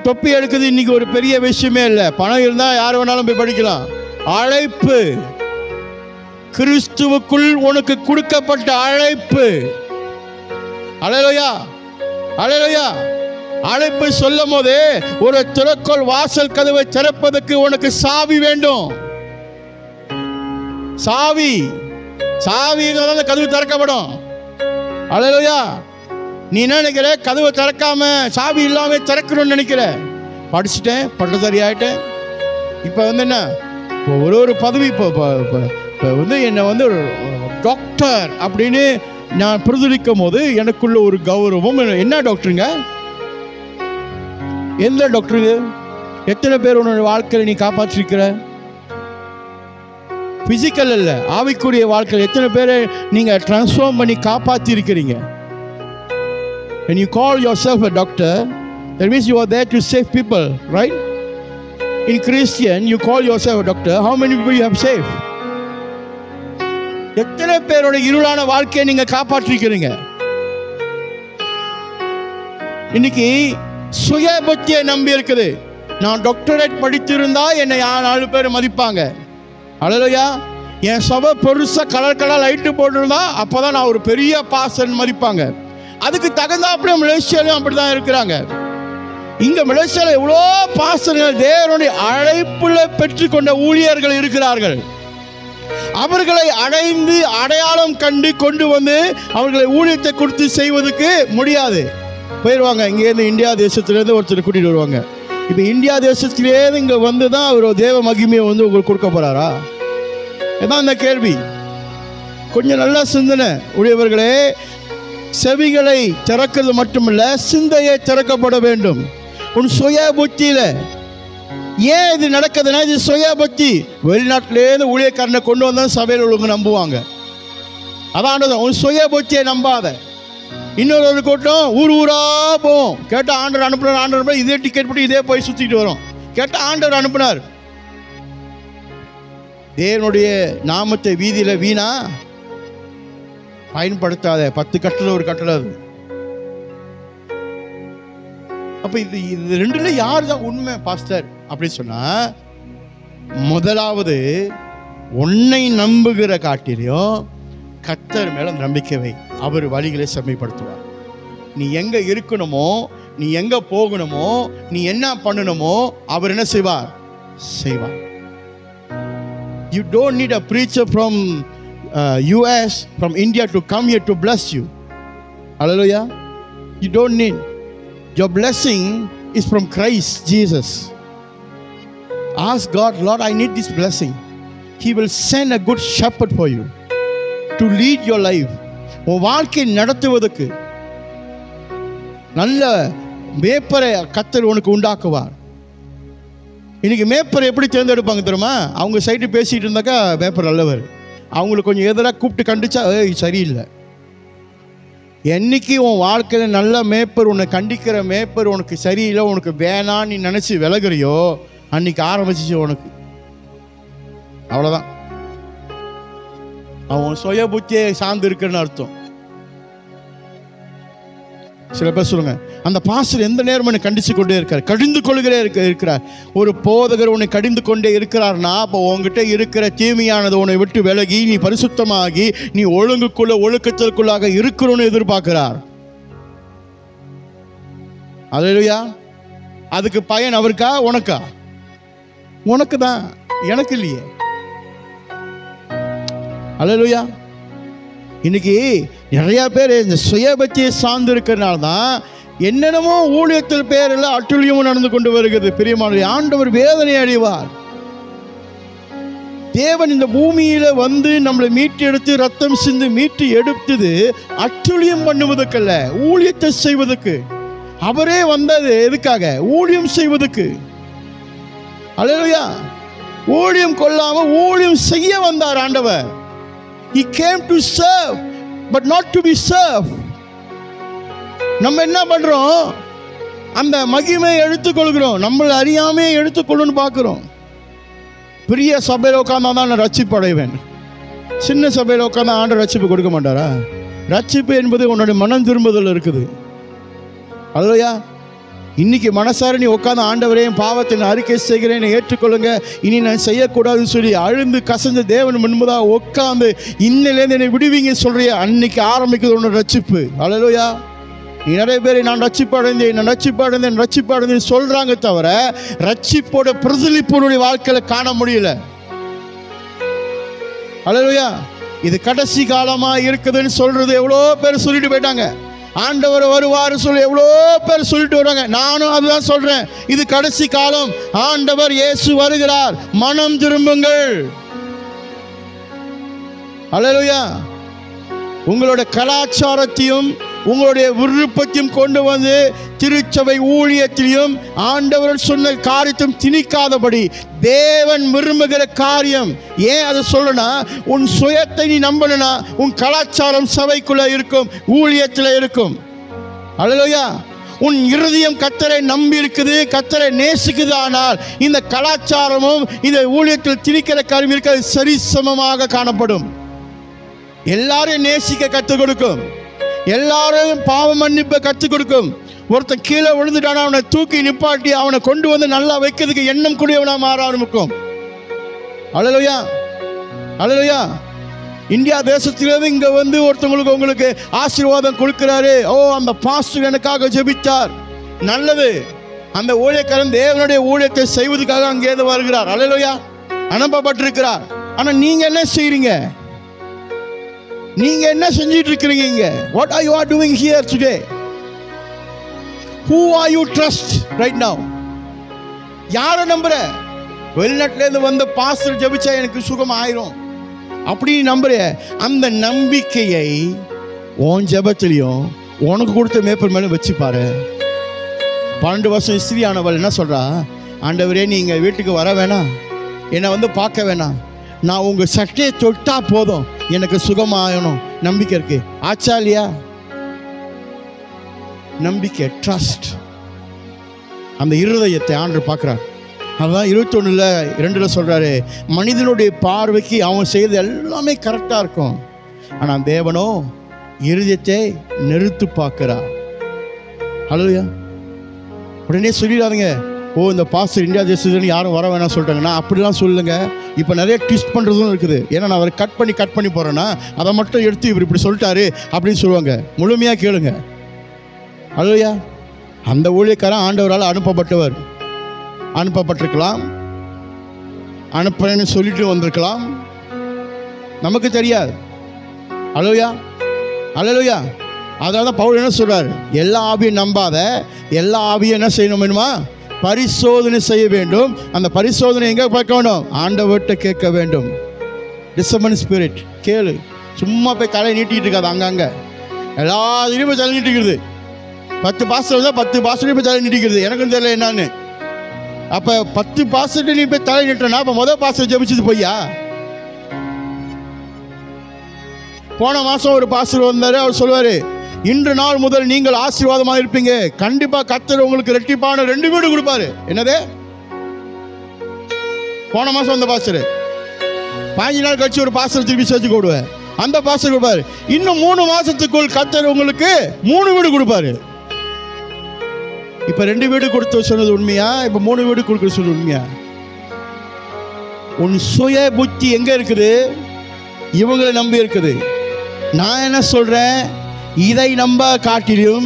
தொப்பி எடுக்குது இன்னைக்கு ஒரு பெரிய விஷயமே இல்லை. பணம் இருந்தா யார் வேணாலும் போய் படிக்கலாம். அழைப்பு, கிறிஸ்துவுக்குள் உனக்கு கொடுக்கப்பட்ட அழைப்பு. அல்லேலூயா, அல்லேலூயா. அழைப்பு சொல்லும் போதே ஒரு திறக்கோல் வாசல் கதவை திறப்பதற்கு உனக்கு சாவி வேண்டும். சாவி இருந்தால் கதவு திறக்கப்படும். அல்லேலூயா. நீ என்ன நினைக்கிற? கதவை திறக்காம சாவி இல்லாம திறக்கணும்னு நினைக்கிற. படிச்சுட்டேன், பட்டதாரி ஆகிட்டேன். இப்போ என்ன, ஒரு பதவி, இப்போ என்னை ஒரு டாக்டர் அப்படின்னு நான் பிரதிலிக்கும் போது எனக்குள்ள ஒரு கௌரவம். என்ன டாக்டருங்க? எந்த டாக்டருங்க? எத்தனை பேர் உன்னோட வாழ்க்கையில் நீ காப்பாற்றிருக்கிற? பிசிக்கல் இல்ல, ஆவிக்குரிய வாழ்க்கையில் எத்தனை பேரை நீங்க டிரான்ஸ்ஃபார்ம் பண்ணி காப்பாற்றி இருக்கிறீங்க? When you call yourself a doctor, that means you are there to save people, right? In Christian, you call yourself a doctor. How many people you have saved? எத்தனை பேரோட இருளான வாழ்க்கையை நீங்க காப்பாற்றிக்கிறீங்க? இன்னைக்கு சுயபக்தியை நம்பி இருக்குது. நான் டாக்டரேட் படித்திருந்தா என்னை 4 பேர் மதிப்பாங்க. அல்லேலூயா. என் சபை பெருசா கலர் லைட்டு போட்டிருந்தா அப்போதான் நான் ஒரு பெரிய பாஸ்டர் மதிப்பாங்க. அதுக்கு தகுந்தாப்புல மலேசியாலையும் அப்படிதான் இருக்கிறாங்க. இங்க மலேசியாவில் எவ்வளோ பாஸ்டர்கள் தேவனுடைய அழைப்புல பெற்றுக்கொண்ட ஊழியர்கள் இருக்கிறார்கள். அவர்களை அடைந்து அடையாளம் கண்டு கொண்டு வந்து அவர்களை ஊழியத்தை கொடுத்து செய்வதற்கு முடியாது. போயிடுவாங்க. இங்கேருந்து இந்தியா தேசத்திலேருந்து ஒருத்தர் கூட்டிகிட்டு வருவாங்க. இப்போ இந்தியா தேசத்திலேருந்து இங்கே வந்து தான் அவர் தேவ மகிமையை உங்களுக்கு கொடுக்க போகிறாரா? இதான் இந்த கேள்வி. கொஞ்சம் நல்லா சிந்தனை உடையவர்களே. செவிகளை திறக்கிறது மட்டுமல்ல, சிந்தையை திறக்கப்பட வேண்டும். உன் சுய புத்தியில ஏன் இது நடக்குதுன்னா, இது சுய புத்தி. வெளிநாட்டிலேருந்து ஊழியக்காரனை கொண்டு வந்தால் சபையில் உள்ளவங்க நம்புவாங்க. அதான் உன் சுய புத்தியை நம்பாத. இன்னொரு கூட்டம் ஊரா போவோம். கேட்டால் ஆண்டவர் அனுப்புனார், இதே டிக்கெட் போட்டு இதே போய் சுற்றிட்டு வரும். கேட்டால் ஆண்டவர் அனுப்புனார். தேவனுடைய நாமத்தை வீதியில் வீணா பயன்படுத்தாத. 10 கட்டளை ஒரு கட்டளை அது. அப்ப இது ரெண்டுல யார் தான் உண்மை பாஸ்டர் அப்படின்னு சொன்னா, முதலாவது உன்னை நம்புகிற காட்டிலையும் கர்த்தர் மேல நம்பிக்கை வை. அவர் வழிகளை செம்மைப்படுத்துவார். நீ எங்க இருக்கணுமோ, நீ எங்க போகணுமோ, நீ என்ன பண்ணணுமோ அவர் என்ன செய்வார்? You don't need a preacher from US, from India to come here to bless you. Hallelujah. You don't need. Your blessing is from Christ Jesus. Ask God, Lord, I need this blessing. He will send a good shepherd for you to lead your life. உன் வாழ்க்கையை நடத்துவதற்கு நல்ல மேய்ப்பரை கர்த்தர் உனக்கு உண்டாக்குவார். இன்னைக்கு மேய்ப்பரை எப்படி தேர்ந்தெடுப்பாங்க தெரியுமா? அவங்க சைட்டு பேசிட்டு இருந்தாக்கா மேய்ப்பர் நல்லவர். அவங்களுக்கு கொஞ்சம் எதிராக கூப்பிட்டு கண்டிச்சா சரியில்லை. என்னைக்கு உன் வாழ்க்கையில் நல்ல மேய்ப்பர், உன்னை கண்டிக்கிற மேய்ப்பர் உனக்கு சரியில்லை, உனக்கு வேணான்னு நீ நினச்சி விலகுறியோ, அன்னைக்கு ஆரம்பிச்சிச்சு உனக்கு. அவ்வளோதான். அவன் சுய புத்தியை சார்ந்து இருக்குன்னு அர்த்தம். சில பேர் சொல்லுங்க, அந்த பாஸ்டர் எந்த நேரமும் என்னை கண்டிச்சு கொண்டே இருக்கார், கடிந்து கொள்கிறே இருக்கிறார். ஒரு போதகர் உன்னை கடிந்து கொண்டே இருக்கிறார்னா, அப்போ உங்ககிட்ட இருக்கிற தீமையானது உன்னை விட்டு விலகி நீ பரிசுத்தமாகி நீ ஒழுக்கத்திற்குள்ளாக இருக்கணும்னு எதிர்பார்க்கிறார். அல்லேலூயா. அதுக்கு பயன் அவருக்கா உனக்கா? உனக்கு தான், எனக்கு இல்லையே. அல்லேலூயா. இன்னைக்கு நிறைய பேர் இந்த சுயபக்தியை சார்ந்து இருக்கிறனால தான் என்னென்னமோ ஊழியத்தில் பேரில் அட்டுழியமும் நடந்து கொண்டு வருகிறது. பிரியமானவர்களே, ஆண்டவர் வேதனை அடைவார். தேவன் இந்த பூமியில வந்து நம்மளை மீட்டு எடுத்து ரத்தம் சிந்து மீட்டு எடுத்தது அட்டுழியம் பண்ணுவதற்கல்ல, ஊழியத்தை செய்வதற்கு. அவரே வந்தது எதுக்காக? ஊழியம் செய்வதற்கு. அல்லேலூயா. ஊழியம் கொள்ளாம ஊழியம் செய்ய வந்தார் ஆண்டவர். He came to serve but not to be served. நம்ம என்ன பண்றோம்? அந்த மகிமையை எடுத்துக்கொள்கிறோம், நம்மளை அறியாமே எடுத்துக்கொள்ளணும்னு பார்க்கிறோம். பெரிய சபையில் உட்கார்ந்தா தான் நான் ரட்சிப்பு அடைவேன். சின்ன சபையில் உட்கார்ந்தா ஆண்டவர் ரட்சிப்பு கொடுக்க மாட்டாரா? ரட்சிப்பு என்பது உன்னுடைய மனம் திரும்புதல் இருக்குது. அல்லேலூயா. இன்னைக்கு மனசார நீ உட்காந்து ஆண்டவரே பாவத்தை நான் அறிக்கை செய்கிறேன், ஏற்றுக்கொள்ளுங்க, இனி நான் செய்யக்கூடாதுன்னு சொல்லி அழுந்து கசந்து தேவன் முன்பதாக உட்காந்து இன்னிலேருந்து என்னை விடுவீங்க சொல்றிய, அன்னைக்கு ஆரம்பிக்குது உன்னோட ரட்சிப்பு. அல்லேலூயா. நீ நிறைய பேர் நான் ரட்சிப்பு அடைந்தேன் சொல்றாங்க, தவிர ரட்சிப்போட பிரதிலிப்புடைய வாழ்க்கையில காண முடியல. அல்லேலூயா. இது கடைசி காலமாக இருக்குதுன்னு சொல்றது எவ்வளோ பேர் சொல்லிட்டு போயிட்டாங்க. ஆண்டவர் வருவார் சொல்லி எவ்வளோ பேர் சொல்லிட்டு வராங்க. நானும் அதுதான் சொல்றேன். இது கடைசி காலம். ஆண்டவர் இயேசு வருகிறார். மனம் திரும்புங்கள். அல்லேலூயா. உங்களோட கலாச்சாரத்தையும் உங்களுடைய விருப்பத்தையும் கொண்டு வந்து திருச்சபை ஊழியத்திலையும் ஆண்டவர் சொன்ன காரியத்தையும் திணிக்காதபடி தேவன் விரும்புகிற காரியம். ஏன் அதை சொல்லனா, உன் சுயத்தை நீ நம்பணும்னா உன் கலாச்சாரம் சபைக்குள்ள இருக்கும், ஊழியத்தில் இருக்கும். அல்லேலூயா. உன் இருதயம் கர்த்தரை நம்பி இருக்குது, கர்த்தரை நேசிக்குது. ஆனால் இந்த கலாச்சாரமும் இந்த ஊழியத்தில் திணிக்கிற காரியம் இருக்க சரிசமமாக காணப்படும். எல்லாரையும் நேசிக்க கற்றுக் கொடுக்கும், எல்லாரையும் பாவ மன்னிப்பை கற்றுக் கொடுக்கும். ஒருத்தன் கீழே விழுந்துட்டான அவனை தூக்கி நிப்பாட்டி அவனை கொண்டு வந்து நல்லா வைக்கிறதுக்கு எண்ணம் கூடியவனா மாற ஆரம்பிக்கும். அல்லேலூயா. அல்லேலூயா. இந்தியா தேசத்திலிருந்து இங்க வந்து ஒருத்தவங்களுக்கு உங்களுக்கு ஆசீர்வாதம் கொடுக்கிறாரு. ஓ, அந்த பாஸ்டர் எனக்காக ஜெபித்தார், நல்லது. அந்த ஊழியக்காரன் தேவனுடைய ஊழியத்தை செய்வதற்காக அங்கேருந்து வருகிறார். அல்லேலூயா. அனுப்பப்பட்டிருக்கிறார். ஆனா நீங்க என்ன செய்றீங்க? நீங்க என்ன செஞ்சிட்டு இருக்கீங்க? What are you doing here today? Who are you trust right now? யாரை நம்புற? வெளிநாட்டுல இருந்து வந்த பாஸ்டர் ஜெபிச்சா எனக்கு சுகம் ஆயிரும் அப்படி நம்புற? அந்த நம்பிக்கையை உன் ஜெபத்திலையும் உனக்கு கொடுத்த மேப்பர் மேல வச்சு பாரு. 12 வருஷம் ஸ்திரியானவள் என்ன சொல்றா? ஆண்டவரே, நீங்க வீட்டுக்கு வர வேணாம், என்னை வந்து பார்க்க வேணாம், நான் உங்க சட்டையை தொட்டா போதும், எனக்கு சுகமாகணும். நம்பிக்கை இருக்கு. ஆச்சா இல்லையா? நம்பிக்கை, ட்ரஸ்ட். அந்த இருதயத்தை ஆண்டவர் பார்க்கிறார். அதான் 21:2 சொல்றாரு, மனிதனுடைய பார்வைக்கு அவன் செய்வது எல்லாமே கரெக்டா இருக்கும், ஆனா தேவனோ இருதயத்தை நிறுத்து பார்க்கிறார். அல்லேலூயா. உடனே சொல்லிடாதீங்க, ஓ இந்த பாஸ்டர் இந்தியா தேசத்துலேருந்து யாரும் வர வேணாம் சொல்லிட்டாங்கன்னா அப்படிலாம் சொல்லுங்க. இப்போ நிறைய ட்விஸ்ட் பண்ணுறதும் இருக்குது. ஏன்னா நான் அவரை கட் பண்ணி போகிறேன்னா அதை மட்டும் எடுத்து இவர் இப்படி சொல்லிட்டாரு அப்படின்னு சொல்லுவாங்க. முழுமையாக கேளுங்க. அல்லேலூயா. அந்த ஊழியக்காரன் ஆண்டவரால் அனுப்பப்பட்டிருக்கலாம், அனுப்புறேன்னு சொல்லிட்டு வந்திருக்கலாம், நமக்கு தெரியாது. அல்லேலூயா. அல்லேலூயா. அதனால தான் பவுல் என்ன சொல்றாரு? எல்லா ஆவியும் நம்பாத, எல்லா ஆவியும் என்ன செய்யணுமா? பரிசோதனை செய்ய வேண்டும். அந்த பரிசோதனை எங்கே பார்க்க வேண்டும்? ஆண்டவர்கிட்ட கேட்க வேண்டும். டிசர்மன் ஸ்பிரிட். கேளு. சும்மா போய் தலை நீட்டிகிட்டு இருக்காது. அங்கங்கே எல்லாத்தையும் போய் தலை நீட்டிக்கிறது. 10 பாஸ்டர் தான் 10 பாஸ்டரையும் போய் தலை நீட்டிக்கிறது. எனக்கும் தெரியல என்னான்னு. அப்போ 10 பாஸ்டர் நீ போய் தலை நீட்டனா அப்போ முதல் பாஸ்டர் ஜெபிச்சது பொய்யா? போன மாதம் ஒரு பாஸ்டர் வந்தார். அவர் சொல்லுவார், இன்று நாள் முதல் நீங்கள் ஆசீர்வாதமாக இருப்பீங்க, கண்டிப்பா கர்த்தர் உங்களுக்கு ரெட்டிப்பான 2 வீடு கொடுப்பாரு. என்னது? போன மாசம் வந்த பாஸ்டர் 15 நாள் கழிச்சு ஒரு பாஸ்டர் திருப்பி சேர்த்து கொடுவார். அந்த பாஸ்டர் கொடுப்பாரு, இன்னும் 3 மாசத்துக்குள் கர்த்தர் உங்களுக்கு 3 வீடு கொடுப்பாரு. இப்ப 2 வீடு கொடுத்து சொன்னது உண்மையா? இப்ப 3 வீடு கொடுக்க சொன்னது உண்மையா? உன் சுய புத்தி எங்க இருக்குது? இவங்களை நம்பி இருக்குது. நான் என்ன சொல்றேன், இதை நம்ப காட்டிலும்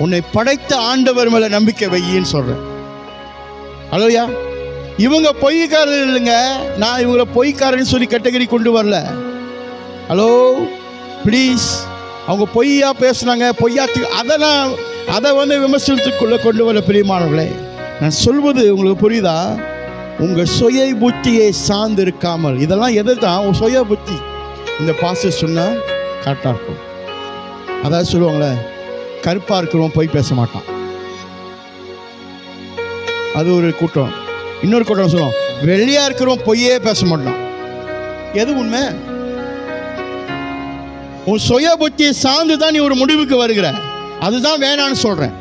உன்னை படைத்த ஆண்டவர் மேல நம்பிக்கை வையின்னு சொல்றேன். அல்லேலூயா. இவங்க பொய்க்காரர் இல்லைங்க. நான் இவங்களை பொய்க்காரன்னு சொல்லி கேட்டகரி கொண்டு வரல. Hello please. அவங்க பொய்யா பேசுனாங்க, பொய்யா அதை வந்து விமர்சனத்துக்குள்ள கொண்டு வர பிரியமானவர்களே. நான் சொல்வது உங்களுக்கு புரியுதா? உங்க சுய புத்தியை சார்ந்து இருக்காமல், இதெல்லாம் எது தான் உங்க சுய புத்தி. இந்த பாஸ்டர் சொன்னா கரெக்டா இருக்கும். அதாவது சொல்லுவாங்களே, கருப்பா இருக்கிறவன் போய் பேச மாட்டான். அது ஒரு கூட்டம். இன்னொரு கூட்டம் சொல்லுவோம், வெள்ளையா இருக்கிறவன் பொய்யே பேச மாட்டான். எது உண்மை? உன் சுய புத்தியை சார்ந்து தான் நீ ஒரு முடிவுக்கு வருகிற. அதுதான் வேணான்னு சொல்றேன்.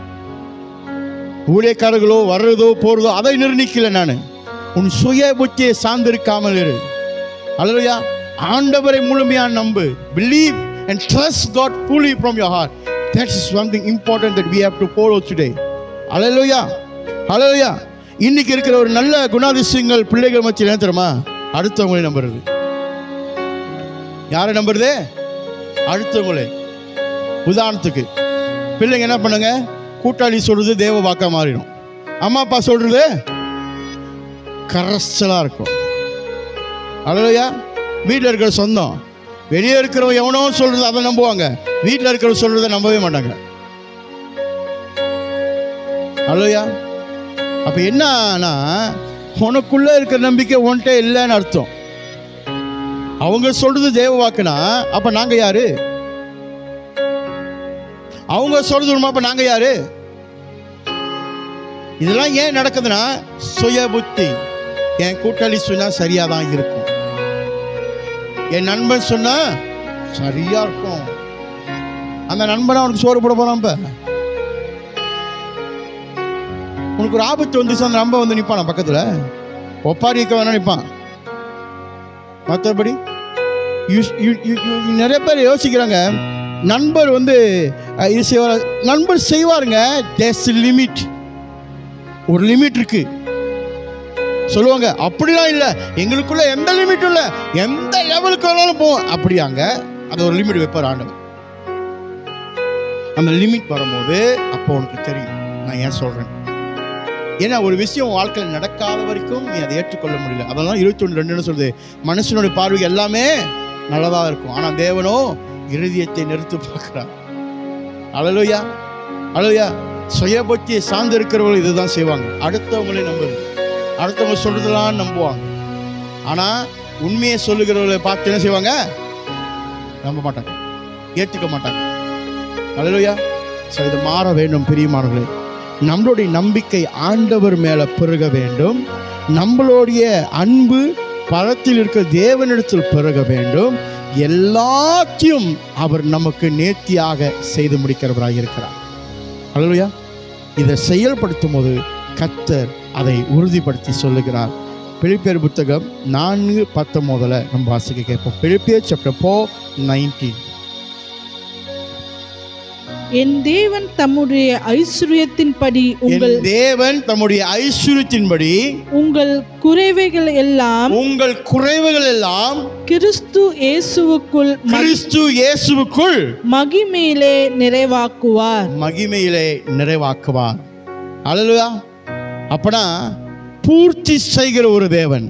ஊழியக்காரர்களோ வர்றதோ போறதோ அதை நிர்ணயிக்கல நான். உன் சுய புத்தியை சார்ந்து இருக்காமல் இரு. அல்லேலூயா. ஆண்டவரை முழுமையா நம்பு. Believe and trust God fully from your heart. That is something important that we have to follow today. Hallelujah. Hallelujah. இன்னைக்கு இருக்கிற ஒரு நல்ல குணாதிசயங்கள் பிள்ளைகள் மத்தியில் என்ன தெரியுமா? அடுத்தவங்களை நம்புறது. யாரை நம்புறது? அடுத்தவங்களே. உதாரணத்துக்கு பிள்ளைங்க என்ன பண்ணுங்க, கூட்டாளி சொல்றது தேவ வாக்கா மாறிடும். அம்மா அப்பா சொல்றது கரஸ்டலா இருக்கும். அல்லேலூயா. வீட்டில் இருக்கிற சொந்தம். வெளியே இருக்கிறவங்க எவனோ சொல்றது அதை நம்புவாங்க, வீட்டில் இருக்கிறவங்க சொல்றதை நம்பவே மாட்டாங்க. அல்லையா? அப்ப என்னன்னா உனக்குள்ள இருக்கிற நம்பிக்கை உன்கிட்ட இல்லைன்னு அர்த்தம். அவங்க சொல்றது தேவ வாக்குனா அப்ப நாங்க யாரு? அவங்க சொல்றது உண்மை, அப்ப நாங்க யாரு? இதெல்லாம் ஏன் நடக்குதுன்னா சுய புத்தி. என் கூட்டாளி சொன்னா சரியா தான் இருக்கும், என் நண்பன் சொன்னா சரியா இருக்கும். அந்த நண்பனா அவனுக்கு சோறு போட போறான். உனக்கு ஒரு ஆபத்து வந்துச்சு, அந்த நண்பன் வந்து நிற்பான் பக்கத்துல, ஒப்பாரி வைக்க வேணா நிற்பான். மற்றபடி நிறைய பேர் யோசிக்கிறாங்க, நண்பர் வந்து இது செய்வார். நண்பர் செய்வாருங்க, தேர்ஸ் லிமிட், ஒரு லிமிட் இருக்கு சொல்லுவாங்க. அப்படிலாம் இல்லை, எங்களுக்குள்ள எந்த லிமிட்டும் இல்லை, எந்த லெவலுக்கு வேணாலும் போவோம் அப்படியாங்க. அது ஒரு லிமிட் வைப்பார் ஆண்டவர். அந்த லிமிட் வரும்போது அப்போ உனக்கு தெரியும் நான் ஏன் சொல்றேன். ஏன்னா ஒரு விஷயம் வாழ்க்கையில் நடக்காத வரைக்கும் நீ அதை ஏற்றுக்கொள்ள முடியல. அதெல்லாம் 21:2 சொல்லுது, மனுஷனுடைய பார்வைக்கு எல்லாமே நல்லதாக இருக்கும், ஆனால் தேவனோ இருதயத்தை நிறுத்தி பார்க்கிறார். அல்லேலூயா, அல்லேலூயா. சுயபக்தியை சார்ந்து இருக்கிறவர்கள் இதுதான் செய்வாங்க. அடுத்தவங்களே நம்புறது, அடுத்தவங்க சொல்றதெல்லாம் நம்புவாங்க. ஆனால் உண்மையை சொல்லுகிறவர்களை பார்த்து என்ன செய்வாங்க? நம்ப மாட்டாங்க, ஏற்றுக்க மாட்டாங்க. அல்லேலூயா. சரி, இது மாற வேண்டும் பிரியமானவர்களே. நம்மளுடைய நம்பிக்கை ஆண்டவர் மேல பெருக வேண்டும். நம்மளுடைய அன்பு பரத்தில் இருக்க தேவனிடத்தில் பெருக வேண்டும். எல்லாத்தையும் அவர் நமக்கு நேர்த்தியாக செய்து முடிக்கிறவராக இருக்கிறார். அல்லேலூயா. இதை செயல்படுத்தும் போது கர்த்தர் அதை உறுதிப்படுத்தி சொல்லுகிறார். பிலிப்பியர் புத்தகம் 4:19 நம்ம வாசிக்க கேட்போம். பிலிப்பியர் chapter 4:19. என் தேவன் தம்முடைய ஐஸ்வரியத்தின்படி உங்கள் குறைவுகள் எல்லாம் கிறிஸ்து இயேசுவுக்குள் மகிமையிலே நிறைவாக்குவார். அல்லேலூயா. அப்பனா பூர்த்தி செய்கிற ஒரு தேவன்.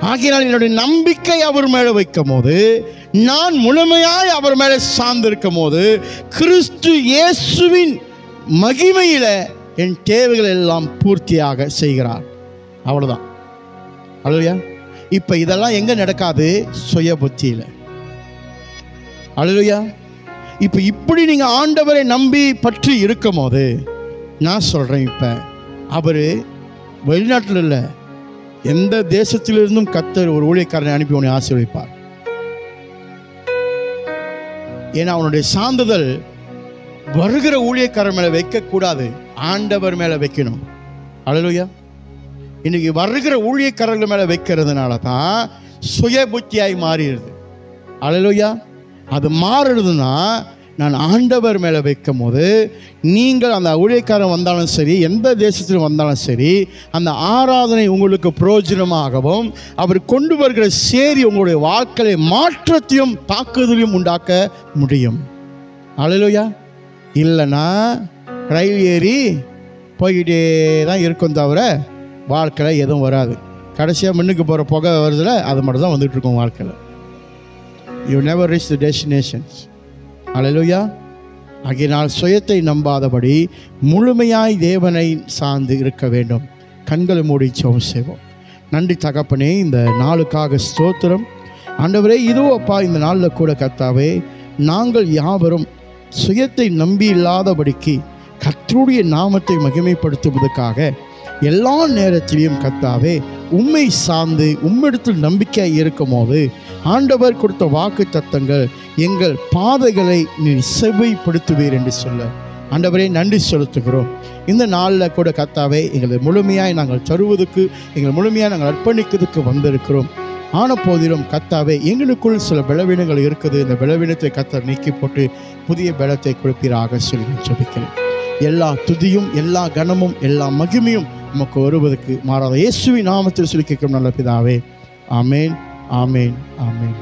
ஆகையால் என்னுடைய நம்பிக்கை அவர் மேலே வைக்கும் போது, நான் முழுமையாய் அவர் மேலே சார்ந்திருக்கும் போது, கிறிஸ்து இயேசுவின் மகிமையில என் தேவைகள் எல்லாம் பூர்த்தியாக செய்கிறார். அவ்வளவுதான். அல்லேலூயா. இப்ப இதெல்லாம் எங்க நடக்காது? சுய புத்தியில. அல்லேலூயா. இப்ப இப்படி நீங்க ஆண்டவரை நம்பி பற்றி இருக்கும் போது, நான் சொல்றேன், இப்ப அவரு வெளிநாட்டில் இல்லை, எந்த தேசத்திலிருந்தும் கர்த்தர் ஒரு ஊழியக்காரனை அனுப்பி உன்னை ஆசீர்வதிப்பார். ஏன்னா அவனுடைய சான்றிதழ் வருகிற ஊழியக்காரர் மேல வைக்க கூடாது, ஆண்டவர் மேல வைக்கணும். அல்லேலூயா. இன்னைக்கு வருகிற ஊழியக்காரர்கள் மேல வைக்கிறதுனால தான் சுய புத்தியாய் மாறிடுது. அல்லேலூயா. அது மாறுறதுன்னா நான் ஆண்டவர் மேலே வைக்கும் போது, நீங்கள் அந்த ஊழியக்காரன் வந்தாலும் சரி, எந்த தேசத்தில் வந்தாலும் சரி, அந்த ஆராதனை உங்களுக்கு பிரயோஜனமாகவும் அவர் கொண்டு வருகிற சேரி உங்களுடைய வாழ்க்கையை மாற்றத்தையும் தாக்குதலையும் உண்டாக்க முடியும். அல்லேலூயா. இல்லைன்னா ரயில் ஏறி போய்கிட்டே தான் இருக்கும், தவிர வாழ்க்கையில் எதுவும் வராது. கடைசியாக முன்னுக்கு போகிற புகை வருதுல, அது மட்டும் தான் வந்துட்டு இருக்கும் வாழ்க்கையில். You never reach the destinations. Alleluia. ஆகையினால் சுயத்தை நம்பாதபடி முழுமையாய் தேவனை சார்ந்து இருக்க வேண்டும். கண்களை மூடி ஜெபம் செய்வோம். நன்றி தகப்பனே, இந்த நாளுக்காக ஸ்தோத்திரம். ஆண்டவரே, இதோ அப்பா, இந்த நாளில் கூட கர்த்தாவே, நாங்கள் யாவரும் சுயத்தை நம்பி இல்லாதபடிக்கு கர்த்தருடைய நாமத்தை மகிமைப்படுத்துவதற்காக எல்லா நேரத்திலையும் கர்த்தாவே உம்மை சார்ந்து உம்மிடத்தில் நம்பிக்கையாக இருக்கும் போது, ஆண்டவர் கொடுத்த வாக்கு தத்தங்கள் எங்கள் பாதைகளை நீ செவ்வைப்படுத்துவீர் என்று சொல்ல ஆண்டவரே நன்றி செலுத்துகிறோம். இந்த நாளில் கூட கர்த்தாவே எங்களை முழுமையாய் நாங்கள் தருவதற்கு, எங்களை முழுமையாக நாங்கள் அர்ப்பணிக்கிறதுக்கு வந்திருக்கிறோம். ஆன போதிலும் கர்த்தாவே எங்களுக்குள் சில பலவீனங்கள் இருக்குது. இந்த பலவீனத்தை கர்த்தர் நீக்கி போட்டு புதிய பலத்தை கொடுப்பீராக சொல்லி ஜெபிக்கிறேன். எல்லா துதியும், எல்லா கனமும், எல்லா மகிமையும் நமக்கு வருவதற்கு மாறாத இயேசுவின் நாமத்தில் சொல்லி கேட்கும் நல்ல பிதாவே. ஆமேன், ஆமேன், ஆமேன்.